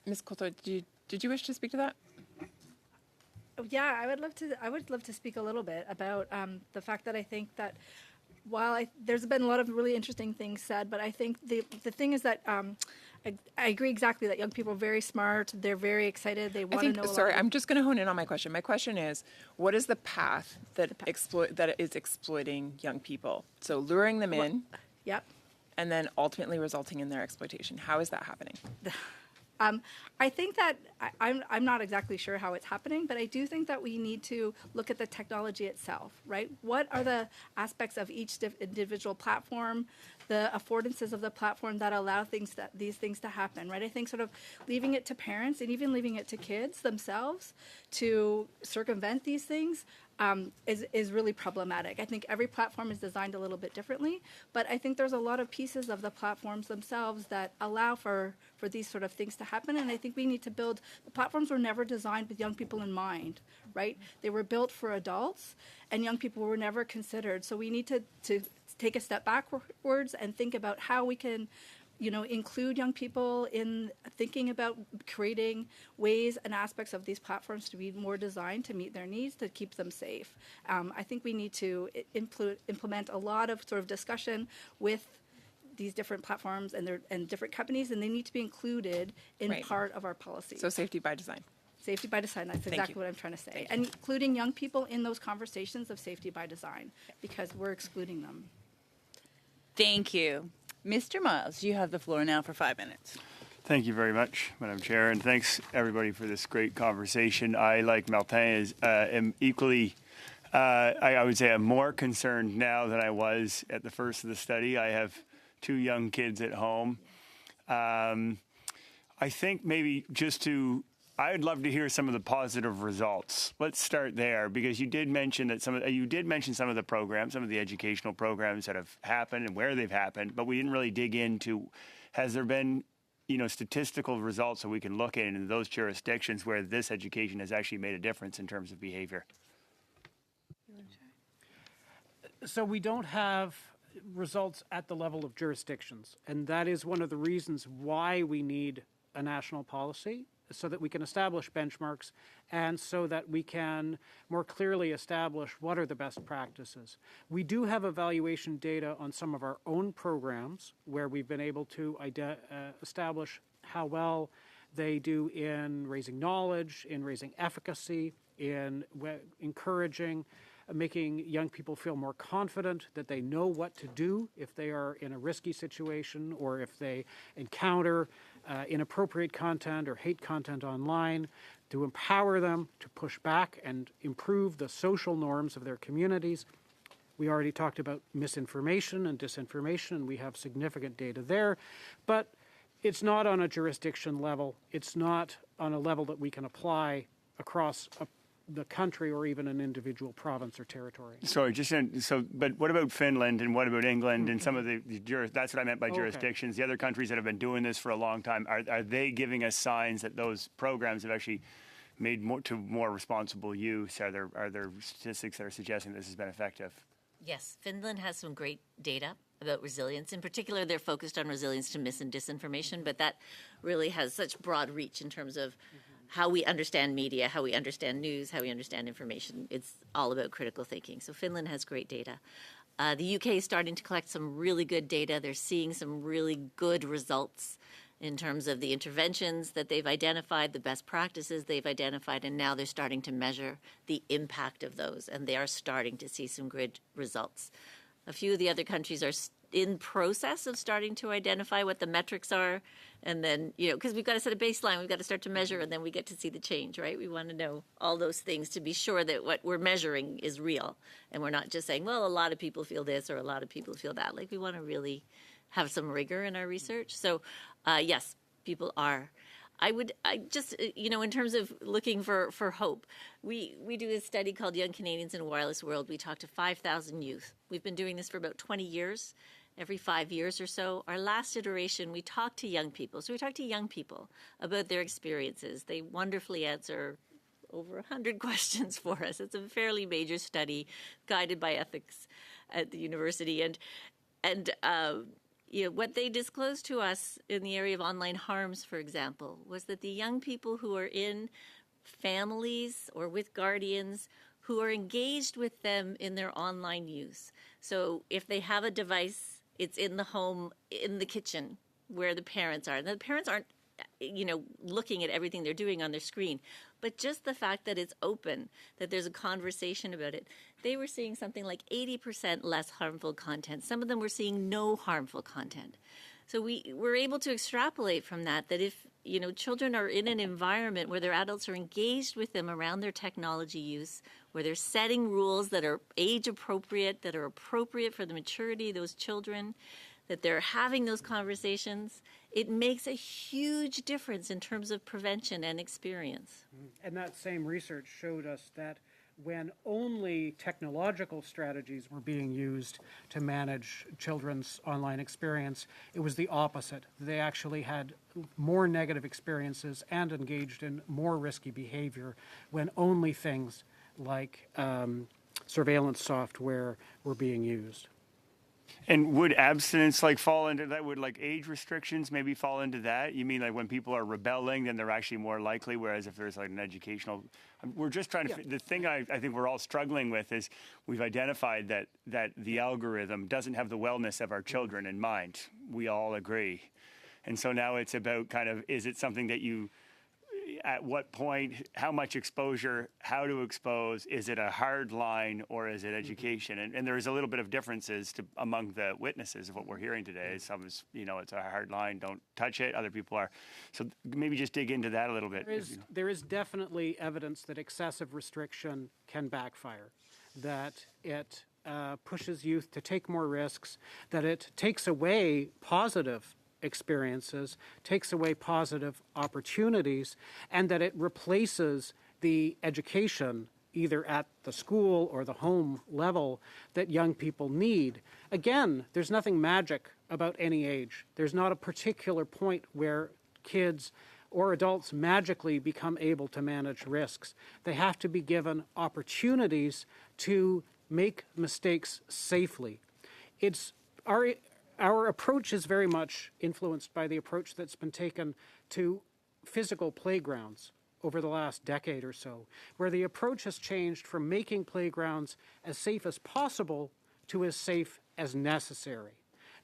S9: Ms. Coulter, did you wish to speak to that?
S2: Yeah, I would love to speak a little bit about the fact that I think that while there's been a lot of really interesting things said, but I think the thing is that I agree exactly that young people are very smart. They're very excited. They want to know.
S9: Sorry, I'm just going to hone in on my question. My question is, what is the path that is exploiting young people? So luring them in,
S2: yep,
S9: and then ultimately resulting in their exploitation. How is that happening?
S2: I think that I'm not exactly sure how it's happening, but I do think that we need to look at the technology itself, right? What are the aspects of each individual platform, the affordances of the platform that allow these things to happen, right? I think sort of leaving it to parents and even leaving it to kids themselves to circumvent these things is really problematic. I think every platform is designed a little bit differently, but I think there's a lot of pieces of the platforms themselves that allow for these sort of things to happen, and I think we need to build. The platforms were never designed with young people in mind, right? They were built for adults, and young people were never considered. So we need to take a step backwards and think about how we can include young people in thinking about creating ways and aspects of these platforms to be more designed to meet their needs, to keep them safe. I think we need to implement a lot of sort of discussion with these different platforms and different companies, and they need to be included in part of our policy.
S9: So safety by design.
S2: Safety by design, that's exactly what I'm trying to say. And including young people in those conversations of safety by design, because we're excluding them.
S1: Thank you. Mr. Miles, you have the floor now for 5 minutes.
S17: Thank you very much, Madam Chair, and thanks everybody for this great conversation. I, like Martin, am equally, I would say I'm more concerned now than I was at the first of the study. I have 2 young kids at home. I think maybe I would love to hear some of the positive results. Let's start there, because you did mention that some of the programs, some of the educational programs that have happened and where they've happened, but we didn't really dig into, has there been, statistical results that we can look at in those jurisdictions where this education has actually made a difference in terms of behavior?
S7: So we don't have results at the level of jurisdictions, and that is one of the reasons why we need a national policy, so that we can establish benchmarks and so that we can more clearly establish what are the best practices. We do have evaluation data on some of our own programs where we've been able to establish how well they do in raising knowledge, in raising efficacy, in encouraging, making young people feel more confident that they know what to do if they are in a risky situation or if they encounter inappropriate content or hate content online, to empower them to push back and improve the social norms of their communities. We already talked about misinformation and disinformation, and we have significant data there, but it's not on a jurisdiction level. It's not on a level that we can apply across the country or even an individual province or territory.
S17: Sorry, but what about Finland and what about England and some of that's what I meant by jurisdictions, the other countries that have been doing this for a long time, are they giving us signs that those programs have actually made more responsible use? Are there statistics that are suggesting this has been effective?
S5: Yes, Finland has some great data about resilience. In particular, they're focused on resilience to mis and disinformation, but that really has such broad reach in terms of how we understand media, how we understand news, how we understand information. It's all about critical thinking. So Finland has great data. The UK is starting to collect some really good data. They're seeing some really good results in terms of the interventions that they've identified, the best practices they've identified, and now they're starting to measure the impact of those, and they are starting to see some good results. A few of the other countries are in process of starting to identify what the metrics are, and then, because we've got to set a baseline, we've got to start to measure, and then we get to see the change, right? We want to know all those things to be sure that what we're measuring is real, and we're not just saying, well, a lot of people feel this or a lot of people feel that. Like, we want to really have some rigor in our research. So, yes, people are. In terms of looking for hope, we do a study called Young Canadians in a Wireless World. We talk to 5,000 youth. We've been doing this for about 20 years. Every 5 years or so. Our last iteration, we talked to young people. So we talked to young people about their experiences. They wonderfully answer over 100 questions for us. It's a fairly major study guided by ethics at the university. And what they disclosed to us in the area of online harms, for example, was that the young people who are in families or with guardians who are engaged with them in their online use. So if they have a device, it's in the home, in the kitchen, where the parents are. And the parents aren't, looking at everything they're doing on their screen. But just the fact that it's open, that there's a conversation about it, they were seeing something like 80% less harmful content. Some of them were seeing no harmful content. So we were able to extrapolate from that if, children are in an environment where their adults are engaged with them around their technology use, where they're setting rules that are age appropriate, that are appropriate for the maturity of those children, that they're having those conversations, it makes a huge difference in terms of prevention and experience.
S7: And that same research showed us that when only technological strategies were being used to manage children's online experience, it was the opposite. They actually had more negative experiences and engaged in more risky behavior when only things like surveillance software were being used.
S17: And would abstinence fall into that? Would age restrictions maybe fall into that? You mean when people are rebelling, then they're actually more likely, whereas if there's an educational... We're just trying to... Yeah. The thing I think we're all struggling with is we've identified that the algorithm doesn't have the wellness of our children in mind. We all agree. And so now it's about is it something that you... At what point, how much exposure, how to expose, is it a hard line or is it education? And there is a little bit of differences among the witnesses of what we're hearing today. Some is, it's a hard line, don't touch it. Other people are. So maybe just dig into that a little bit.
S7: There is definitely evidence that excessive restriction can backfire, that it pushes youth to take more risks, that it takes away positive experiences, takes away positive opportunities, and that it replaces the education either at the school or the home level that young people need. Again, there's nothing magic about any age. There's not a particular point where kids or adults magically become able to manage risks. They have to be given opportunities to make mistakes safely. It's our approach is very much influenced by the approach that's been taken to physical playgrounds over the last decade or so, where the approach has changed from making playgrounds as safe as possible to as safe as necessary.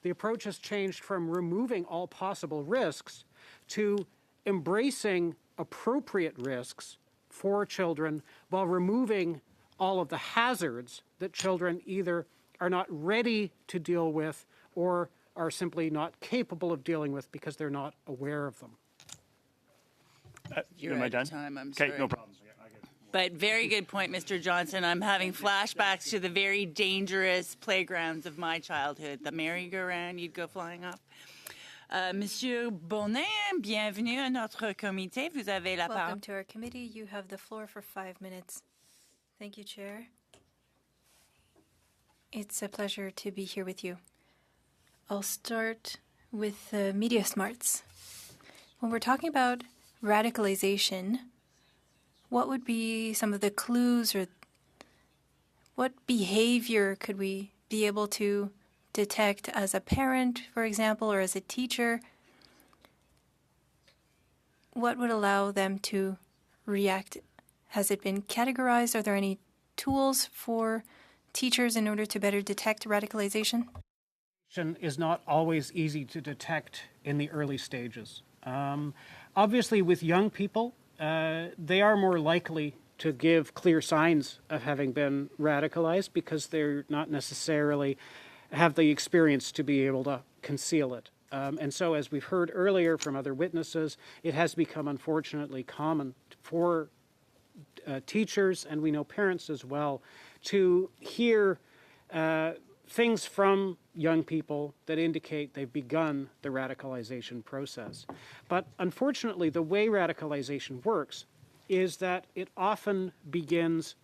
S7: The approach has changed from removing all possible risks to embracing appropriate risks for children while removing all of the hazards that children either are not ready to deal with or are simply not capable of dealing with because they're not aware of them.
S1: You're
S17: am I
S1: out
S17: done?
S1: of time, I'm
S17: Okay,
S1: sorry.
S17: no problem.
S1: But very good point, Mr. Johnson. I'm having flashbacks to the very dangerous playgrounds of my childhood. The merry-go-round, you'd go flying off. Monsieur Bonnet, bienvenue à notre comité. Vous avez la parole.
S12: Welcome to our committee. You have the floor for 5 minutes. Thank you, Chair. It's a pleasure to be here with you. I'll start with media smarts. When we're talking about radicalization, what would be some of the clues or what behavior could we be able to detect as a parent, for example, or as a teacher? What would allow them to react? Has it been categorized? Are there any tools for teachers in order to better detect radicalization?
S7: Is not always easy to detect in the early stages. Obviously, with young people, they are more likely to give clear signs of having been radicalized because they're not necessarily have the experience to be able to conceal it. And so, as we've heard earlier from other witnesses, it has become unfortunately common for teachers, and we know parents as well, to hear things from young people that indicate they've begun the radicalization process. But unfortunately, the way radicalization works is that it often begins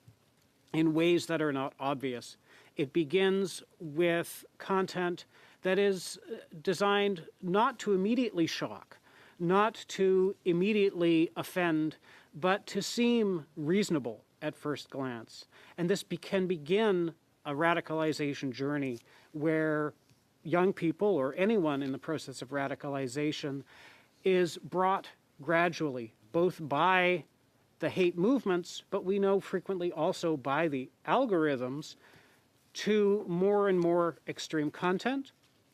S7: in ways that are not obvious. It begins with content that is designed not to immediately shock, not to immediately offend, but to seem reasonable at first glance. And this can begin a radicalization journey where young people or anyone in the process of radicalization is brought gradually, both by the hate movements, but we know frequently also by the algorithms, to more and more extreme content.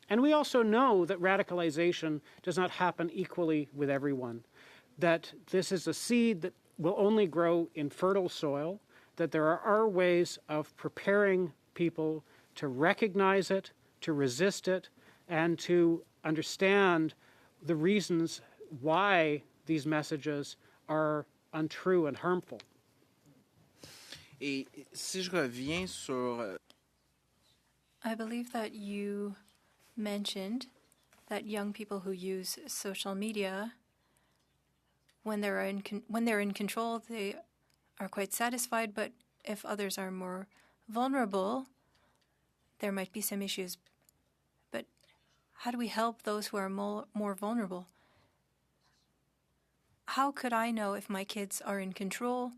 S7: And we also know that radicalization does not happen equally with everyone, that this is a seed that will only grow in fertile soil, that there are ways of preparing people to recognize it, to resist it, and to understand the reasons why these messages are untrue and harmful.
S18: Et si je reviens sur
S12: I believe that you mentioned that young people who use social media, when they're in control, they are quite satisfied, but if others are more vulnerable, there might be some issues. But how do we help those who are more vulnerable? How could I know if my kids are in control?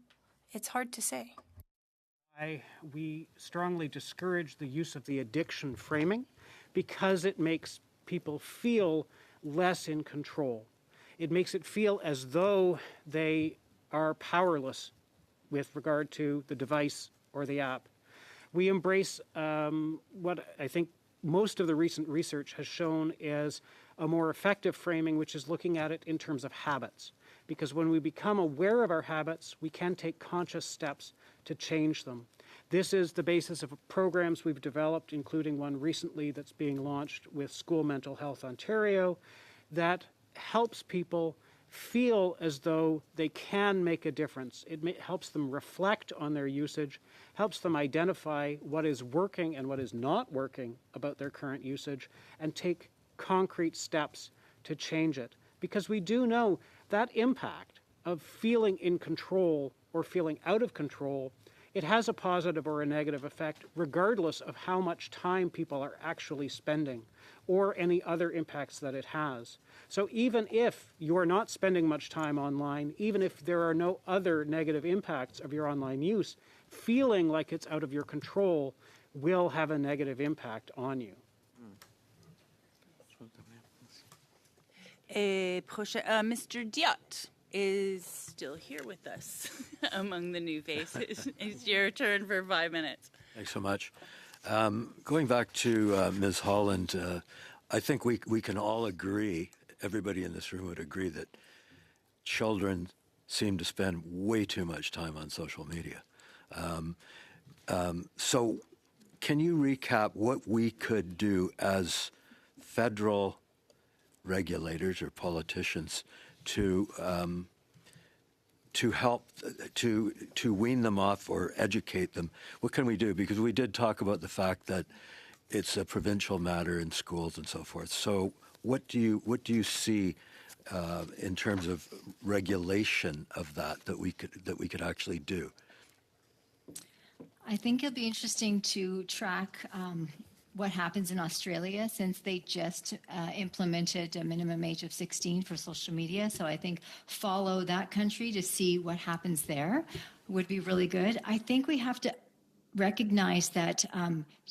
S12: It's hard to say.
S7: We strongly discourage the use of the addiction framing because it makes people feel less in control. It makes it feel as though they are powerless with regard to the device or the app. We embrace what I think most of the recent research has shown is a more effective framing, which is looking at it in terms of habits. Because when we become aware of our habits, we can take conscious steps to change them. This is the basis of programs we've developed, including one recently that's being launched with School Mental Health Ontario, that helps people feel as though they can make a difference. It helps them reflect on their usage, helps them identify what is working and what is not working about their current usage, and take concrete steps to change it. Because we do know that impact of feeling in control or feeling out of control, it has a positive or a negative effect regardless of how much time people are actually spending or any other impacts that it has. So even if you're not spending much time online, even if there are no other negative impacts of your online use, feeling like it's out of your control will have a negative impact on you.
S1: Mr. Diot is still here with us among the new faces. It's your turn for 5 minutes.
S13: Thanks so much. Going back to Ms. Holland, I think we can all agree, everybody in this room would agree, that children seem to spend way too much time on social media. So can you recap what we could do as federal regulators or politicians to help to wean them off or educate them? What can we do? Because we did talk about the fact that it's a provincial matter in schools and so forth. So what do you see in terms of regulation of that we could actually do?
S4: I think it'll be interesting to track what happens in Australia, since they just implemented a minimum age of 16 for social media. So I think follow that country to see what happens there would be really good. I think we have to recognize that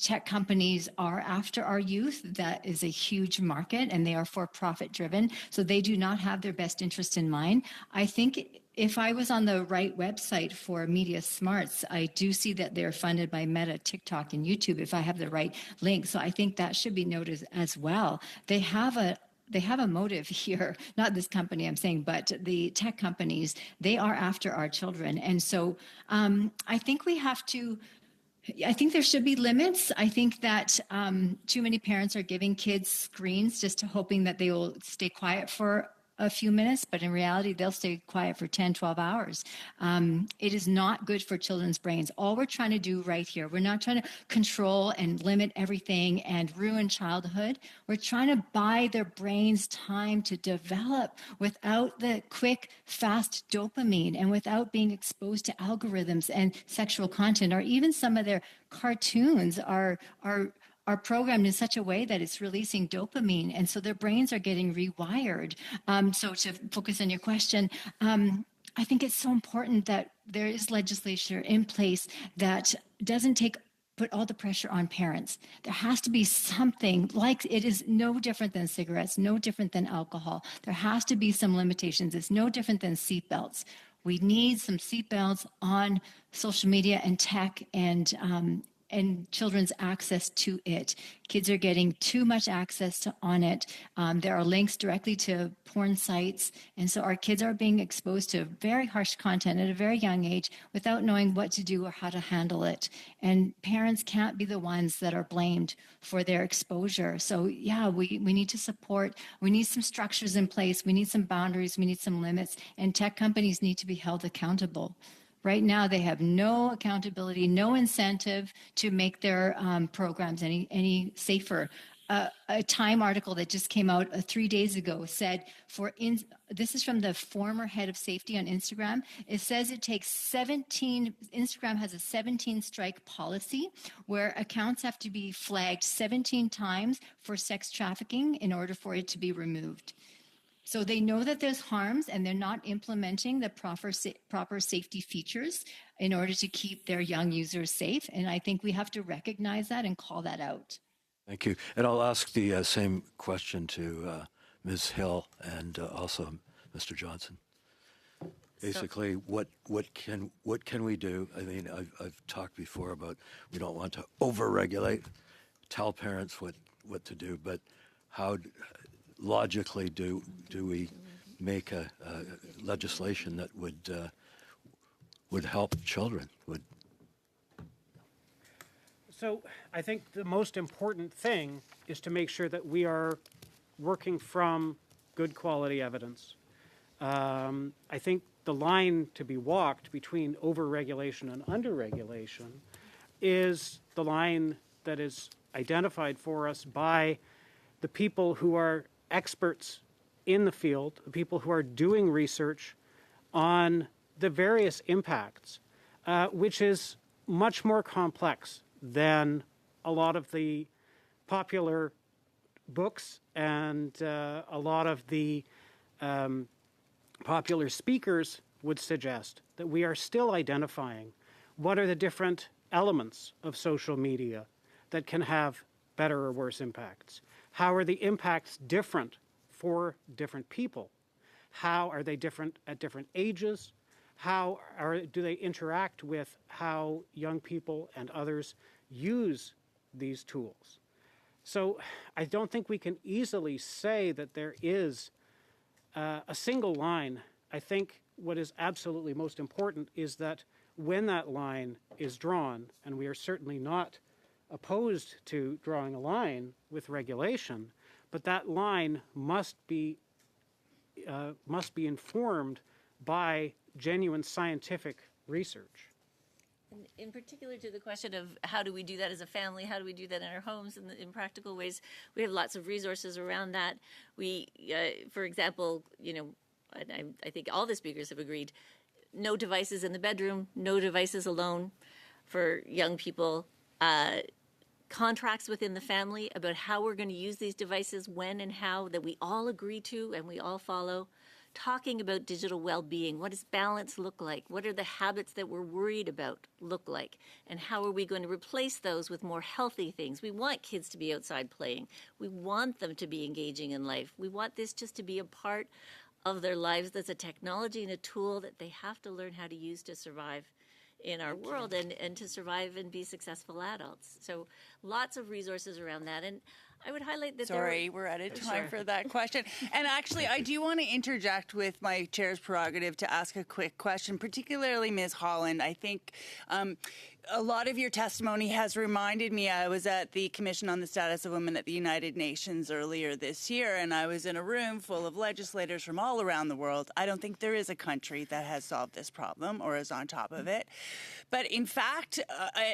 S4: tech companies are after our youth. That is a huge market, and they are for-profit driven. So they do not have their best interest in mind. I think if I was on the right website for Media Smarts, I do see that they're funded by Meta, TikTok, and YouTube, if I have the right link. So I think that should be noted as well. They have a motive here, not this company I'm saying, but the tech companies. They are after our children. And so I think there should be limits. I think that too many parents are giving kids screens just hoping that they will stay quiet for a few minutes, but in reality, they'll stay quiet for 10, 12 hours. It is not good for children's brains. All we're trying to do right here, we're not trying to control and limit everything and ruin childhood. We're trying to buy their brains time to develop without the quick, fast dopamine and without being exposed to algorithms and sexual content, or even some of their cartoons are programmed in such a way that it's releasing dopamine, and so their brains are getting rewired. So to focus on your question, I think it's so important that there is legislation in place that doesn't put all the pressure on parents. There has to be something, like it is no different than cigarettes, no different than alcohol. There has to be some limitations. It's no different than seatbelts. We need some seatbelts on social media and tech and children's access to it. Kids are getting too much access on it. There are links directly to porn sites. And so our kids are being exposed to very harsh content at a very young age without knowing what to do or how to handle it. And parents can't be the ones that are blamed for their exposure. So yeah, we need to support. We need some structures in place. We need some boundaries. We need some limits. And tech companies need to be held accountable. Right now, they have no accountability, no incentive to make their programs any safer. A Time article that just came out 3 days ago said, this is from the former head of safety on Instagram. It says it takes Instagram has a 17-strike policy where accounts have to be flagged 17 times for sex trafficking in order for it to be removed. So they know that there's harms, and they're not implementing the proper safety features in order to keep their young users safe. And I think we have to recognize that and call that out.
S13: Thank you. And I'll ask the same question to Ms. Hill and also Mr. Johnson. Basically, what can we do? I mean, I've talked before about we don't want to overregulate, tell parents what to do, but how logically do we make a legislation that would help children?
S7: So I think the most important thing is to make sure that we are working from good quality evidence. I think the line to be walked between overregulation and underregulation is the line that is identified for us by the people who are experts in the field, the people who are doing research on the various impacts, which is much more complex than a lot of the popular books and a lot of the popular speakers would suggest. That we are still identifying what are the different elements of social media that can have better or worse impacts. How are the impacts different for different people? How are they different at different ages? How do they interact with how young people and others use these tools? So I don't think we can easily say that there is a single line. I think what is absolutely most important is that when that line is drawn, and we are certainly not opposed to drawing a line with regulation, but that line must be informed by genuine scientific research.
S5: And in particular to the question of how do we do that as a family, how do we do that in our homes in practical ways, we have lots of resources around that. We, for example, and I think all the speakers have agreed, no devices in the bedroom, no devices alone for young people. Contracts within the family about how we're going to use these devices, when and how, that we all agree to and we all follow. Talking about digital well-being. What does balance look like? What are the habits that we're worried about look like? And how are we going to replace those with more healthy things? We want kids to be outside playing. We want them to be engaging in life. We want this just to be a part of their lives. That's a technology and a tool that they have to learn how to use to survive in our world and to survive and be successful adults. So lots of resources around that. And I would highlight that
S1: we're out of time for that question. And actually, I do want to interject with my chair's prerogative to ask a quick question, particularly Ms. Holland. I think a lot of your testimony has reminded me, I was at the Commission on the Status of Women at the United Nations earlier this year, and I was in a room full of legislators from all around the world. I don't think there is a country that has solved this problem or is on top of it. But in fact,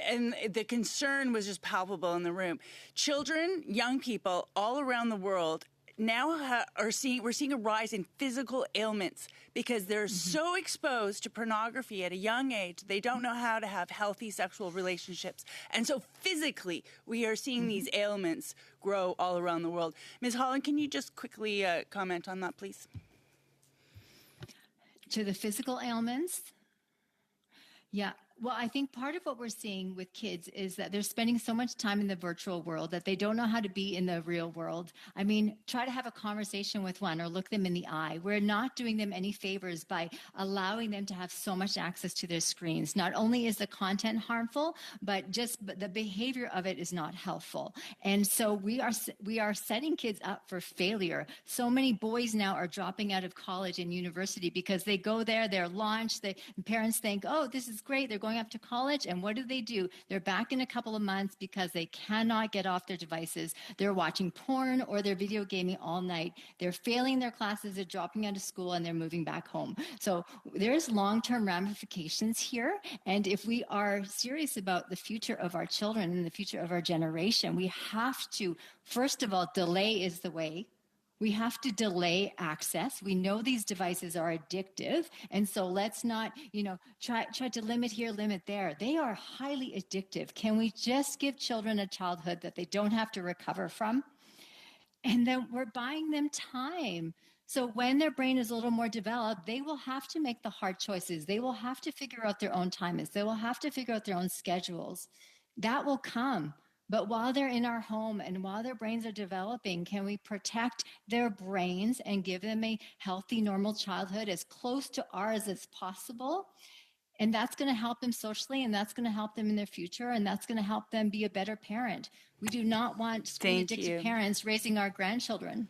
S1: and the concern was just palpable in the room. Children, young people all around the world now we're seeing a rise in physical ailments because they're so exposed to pornography at a young age. They don't know how to have healthy sexual relationships. And so physically, we are seeing these ailments grow all around the world. Ms. Holland, can you just quickly comment on that, please?
S4: To the physical ailments? Yeah. Well, I think part of what we're seeing with kids is that they're spending so much time in the virtual world that they don't know how to be in the real world. I mean, try to have a conversation with one or look them in the eye. We're not doing them any favors by allowing them to have so much access to their screens. Not only is the content harmful, but the behavior of it is not helpful. And so we are setting kids up for failure. So many boys now are dropping out of college and university because they go there, they're launched, parents think, oh, this is great, they're going up to college, and what do? They're back in a couple of months because they cannot get off their devices. They're watching porn or they're video gaming all night. They're failing their classes, they're dropping out of school, and they're moving back home. So there's long-term ramifications here, and if we are serious about the future of our children and the future of our generation, we have to, first of all, delay is the way. We have to delay access. We know these devices are addictive. And so let's not, try to limit here, limit there. They are highly addictive. Can we just give children a childhood that they don't have to recover from? And then we're buying them time. So when their brain is a little more developed, they will have to make the hard choices. They will have to figure out their own timings. They will have to figure out their own schedules. That will come. But while they're in our home and while their brains are developing, can we protect their brains and give them a healthy, normal childhood as close to ours as possible? And that's going to help them socially, and that's going to help them in their future, and that's going to help them be a better parent. We do not want screen-addicted parents raising our grandchildren.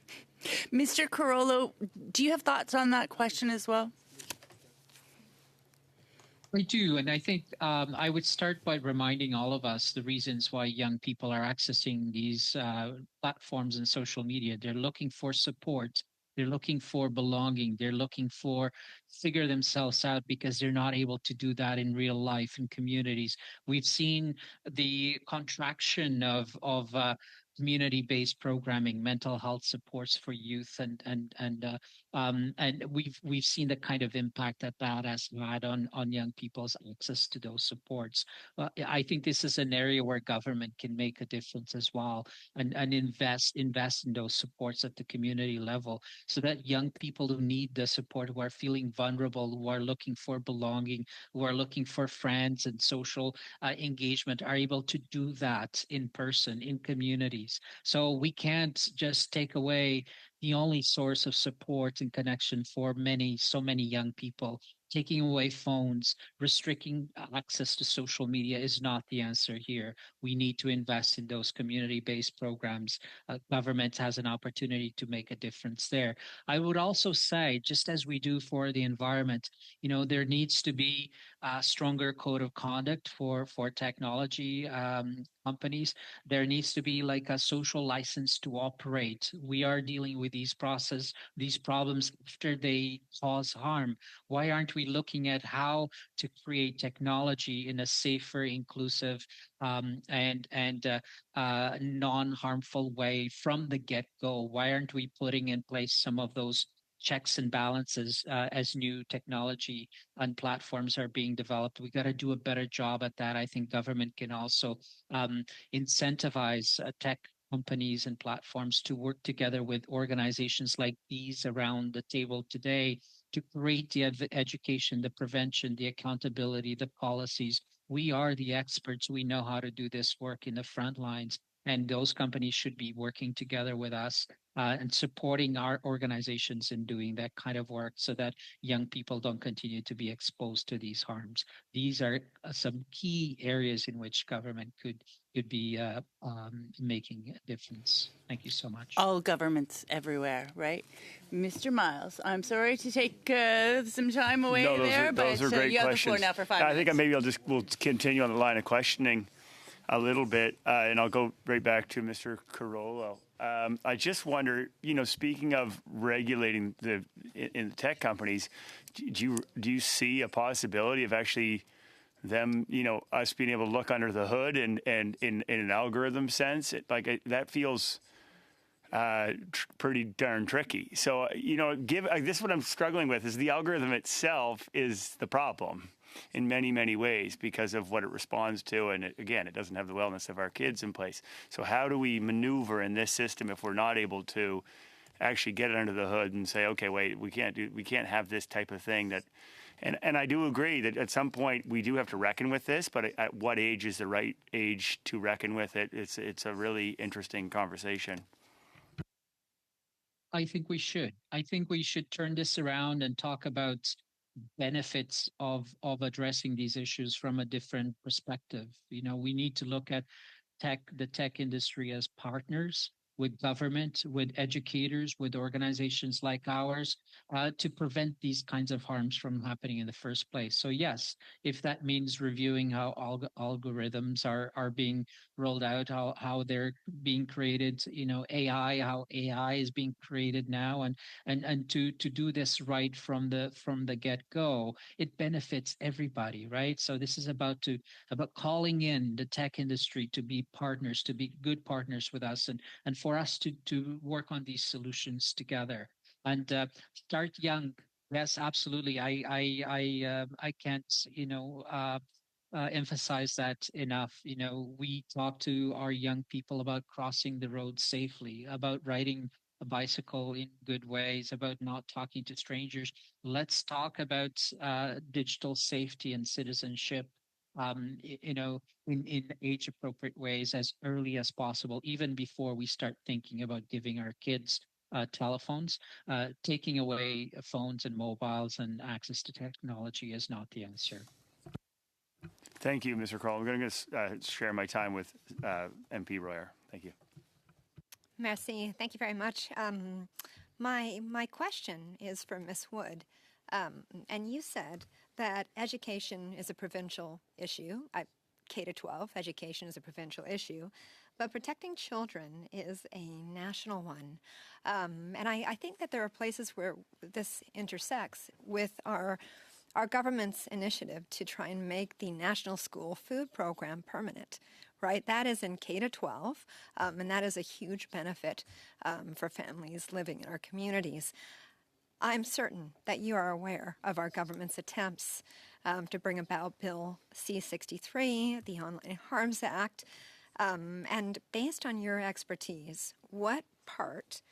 S1: Mr. Carollo, do you have thoughts on that question as well?
S8: I do, and I think I would start by reminding all of us the reasons why young people are accessing these platforms and social media. They're looking for support. They're looking for belonging. They're looking for figure themselves out because they're not able to do that in real life in communities. We've seen the contraction of community-based programming, mental health supports for youth, and we've seen the kind of impact that has had on young people's access to those supports. I think this is an area where government can make a difference as well, and invest in those supports at the community level, so that young people who need the support, who are feeling vulnerable, who are looking for belonging, who are looking for friends and social engagement, are able to do that in person in communities. So we can't just take away the only source of support and connection for so many young people. Taking away phones, restricting access to social media is not the answer here. We need to invest in those community-based programs. Government has an opportunity to make a difference there. I would also say, just as we do for the environment, there needs to be a stronger code of conduct for technology companies. There needs to be like a social license to operate. We are dealing with these problems after they cause harm. Why aren't we looking at how to create technology in a safer, inclusive, and non-harmful way from the get-go? Why aren't we putting in place some of those checks and balances as new technology and platforms are being developed? We got to do a better job at that. I think government can also incentivize tech companies and platforms to work together with organizations like these around the table today to create the education, the prevention, the accountability, the policies. We are the experts. We know how to do this work in the front lines, and those companies should be working together with us and supporting our organizations in doing that kind of work so that young people don't continue to be exposed to these harms. These are some key areas in which government could be making a difference. Thank you so much.
S1: All governments everywhere, right? Mr. Miles, I'm sorry to take some time away
S17: those are great
S1: you have
S17: questions.
S1: the floor now for 5 minutes.
S17: I think maybe we'll continue on the line of questioning a little bit, and I'll go right back to Mr. Carollo. I just wonder, speaking of regulating in the tech companies, do you see a possibility of actually them, us being able to look under the hood and in an algorithm sense? That feels pretty darn tricky. So, this is what I'm struggling with is the algorithm itself is the problem in many, many ways because of what it responds to. And it doesn't have the wellness of our kids in place. So how do we maneuver in this system if we're not able to actually get it under the hood and say, okay, wait, we can't have this type of thing that, and I do agree that at some point we do have to reckon with this, but at what age is the right age to reckon with it? It's a really interesting conversation.
S8: I think we should. I think we should turn this around and talk about benefits of addressing these issues from a different perspective. We need to look at the tech industry as partners with government, with educators, with organizations like ours, to prevent these kinds of harms from happening in the first place. So yes, if that means reviewing how algorithms are being rolled out, how they're being created, how AI is being created now, and to do this right from the get-go, it benefits everybody, right? So this is about calling in the tech industry to be partners, to be good partners with us, and for us to work on these solutions together and start young. Yes, absolutely. I can't emphasize that enough. We talk to our young people about crossing the road safely, about riding a bicycle in good ways, about not talking to strangers. Let's talk about digital safety and citizenship in age-appropriate ways as early as possible, even before we start thinking about giving our kids telephones. Taking away phones and mobiles and access to technology is not the answer.
S17: Thank you, Mr. Carl. I'm going to share my time with MP Royer. Thank you.
S14: Merci. Thank you very much. My question is for Ms. Wood. And you said that education is a provincial issue. K-12 education is a provincial issue. but protecting children is a national one. And I think that there are places where this intersects with our government's initiative to try and make the National School Food Program permanent, right? That is in K-12, and that is a huge benefit for families living in our communities. I'm certain that you are aware of our government's attempts to bring about Bill C-63, the Online Harms Act, and based on your expertise, what part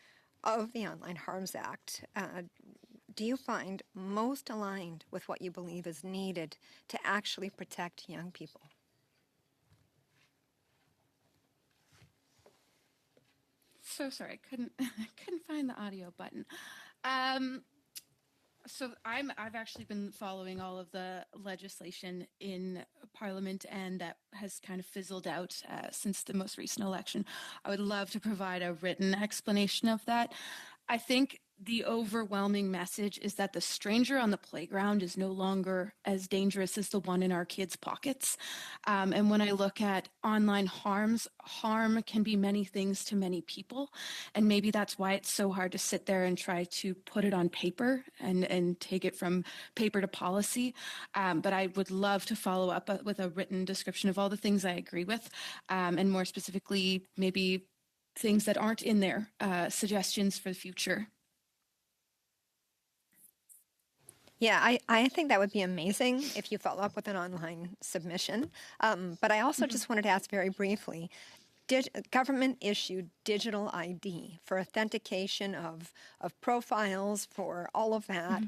S14: of the Online Harms Act do you find most aligned with what you believe is needed to actually protect young people?
S3: So sorry, I couldn't find the audio button. So I've actually been following all of the legislation in Parliament, and that has kind of fizzled out since the most recent election. I would love to provide a written explanation of that. I think the overwhelming message is that the stranger on the playground is no longer as dangerous as the one in our kids' pockets. And when I look at online harm can be many things to many people. And maybe that's why it's so hard to sit there and try to put it on paper and take it from paper to policy. But I would love to follow up with a written description of all the things I agree with, and more specifically, maybe things that aren't in there, suggestions for the future.
S14: Yeah, I think that would be amazing if you follow up with an online submission. But I also just wanted to ask very briefly, government issued digital ID for authentication of profiles, for all of that.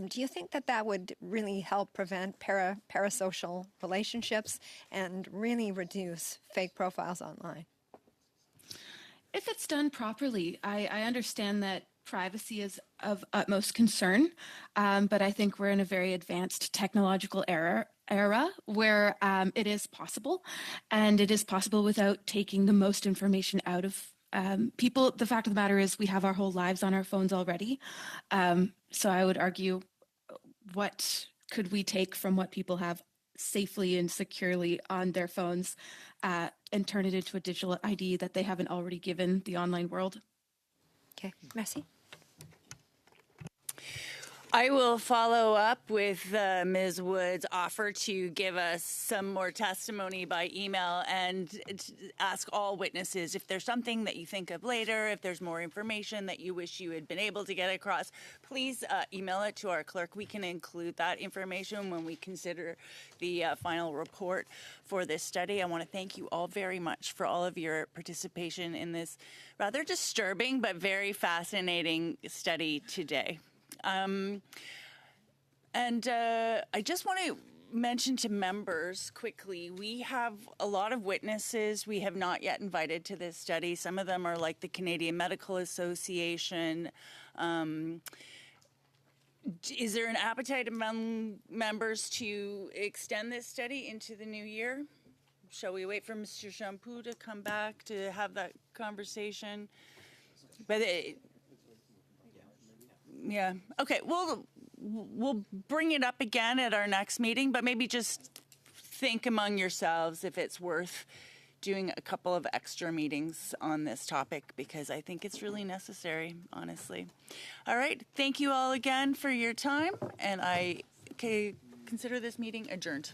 S14: Do you think that that would really help prevent parasocial relationships and really reduce fake profiles online?
S3: If it's done properly, I understand that privacy is of utmost concern, but I think we're in a very advanced technological era where it is possible, and it is possible without taking the most information out of people. The fact of the matter is we have our whole lives on our phones already. So I would argue, what could we take from what people have safely and securely on their phones and turn it into a digital ID that they haven't already given the online world?
S14: Okay, merci.
S1: I will follow up with Ms. Wood's offer to give us some more testimony by email and ask all witnesses if there's something that you think of later, if there's more information that you wish you had been able to get across, please email it to our clerk. We can include that information when we consider the final report for this study. I want to thank you all very much for all of your participation in this rather disturbing but very fascinating study today. I just want to mention to members quickly, we have a lot of witnesses we have not yet invited to this study. Some of them are like the Canadian Medical Association. Is there an appetite among members to extend this study into the new year? Shall we wait for Mr. Champoux to come back to have that conversation? But yeah. Okay. We'll bring it up again at our next meeting, but maybe just think among yourselves if it's worth doing a couple of extra meetings on this topic, because I think it's really necessary, honestly. All right. Thank you all again for your time, and I consider this meeting adjourned.